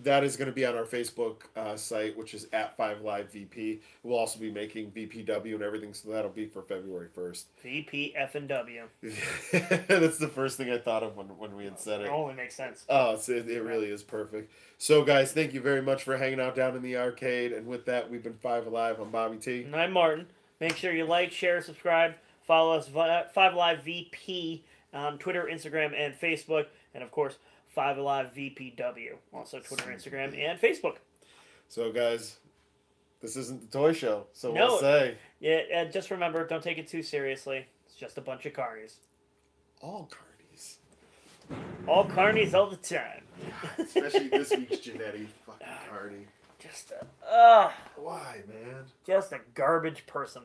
that is going to be on our Facebook site, which is at 5LiveVP. We'll also be making VPW and everything, so that'll be for February 1st. VPF&W. That's the first thing I thought of when we had said it. It only makes sense. Oh, it really is perfect. So, guys, thank you very much for hanging out down in the arcade. And with that, we've been 5 Alive. I'm Bobby T. And I'm Martin. Make sure you like, share, subscribe. Follow us 5LiveVP on Twitter, Instagram, and Facebook. And, of course, 5 Alive VPW. Also Twitter, Instagram, and Facebook. So, guys, this isn't the toy show, so we'll say. Yeah, just remember, don't take it too seriously. It's just a bunch of carnies. All carnies. All carnies all the time. Especially this week's Jannetty. Fucking carny. Just a... Why, man? Just a garbage person.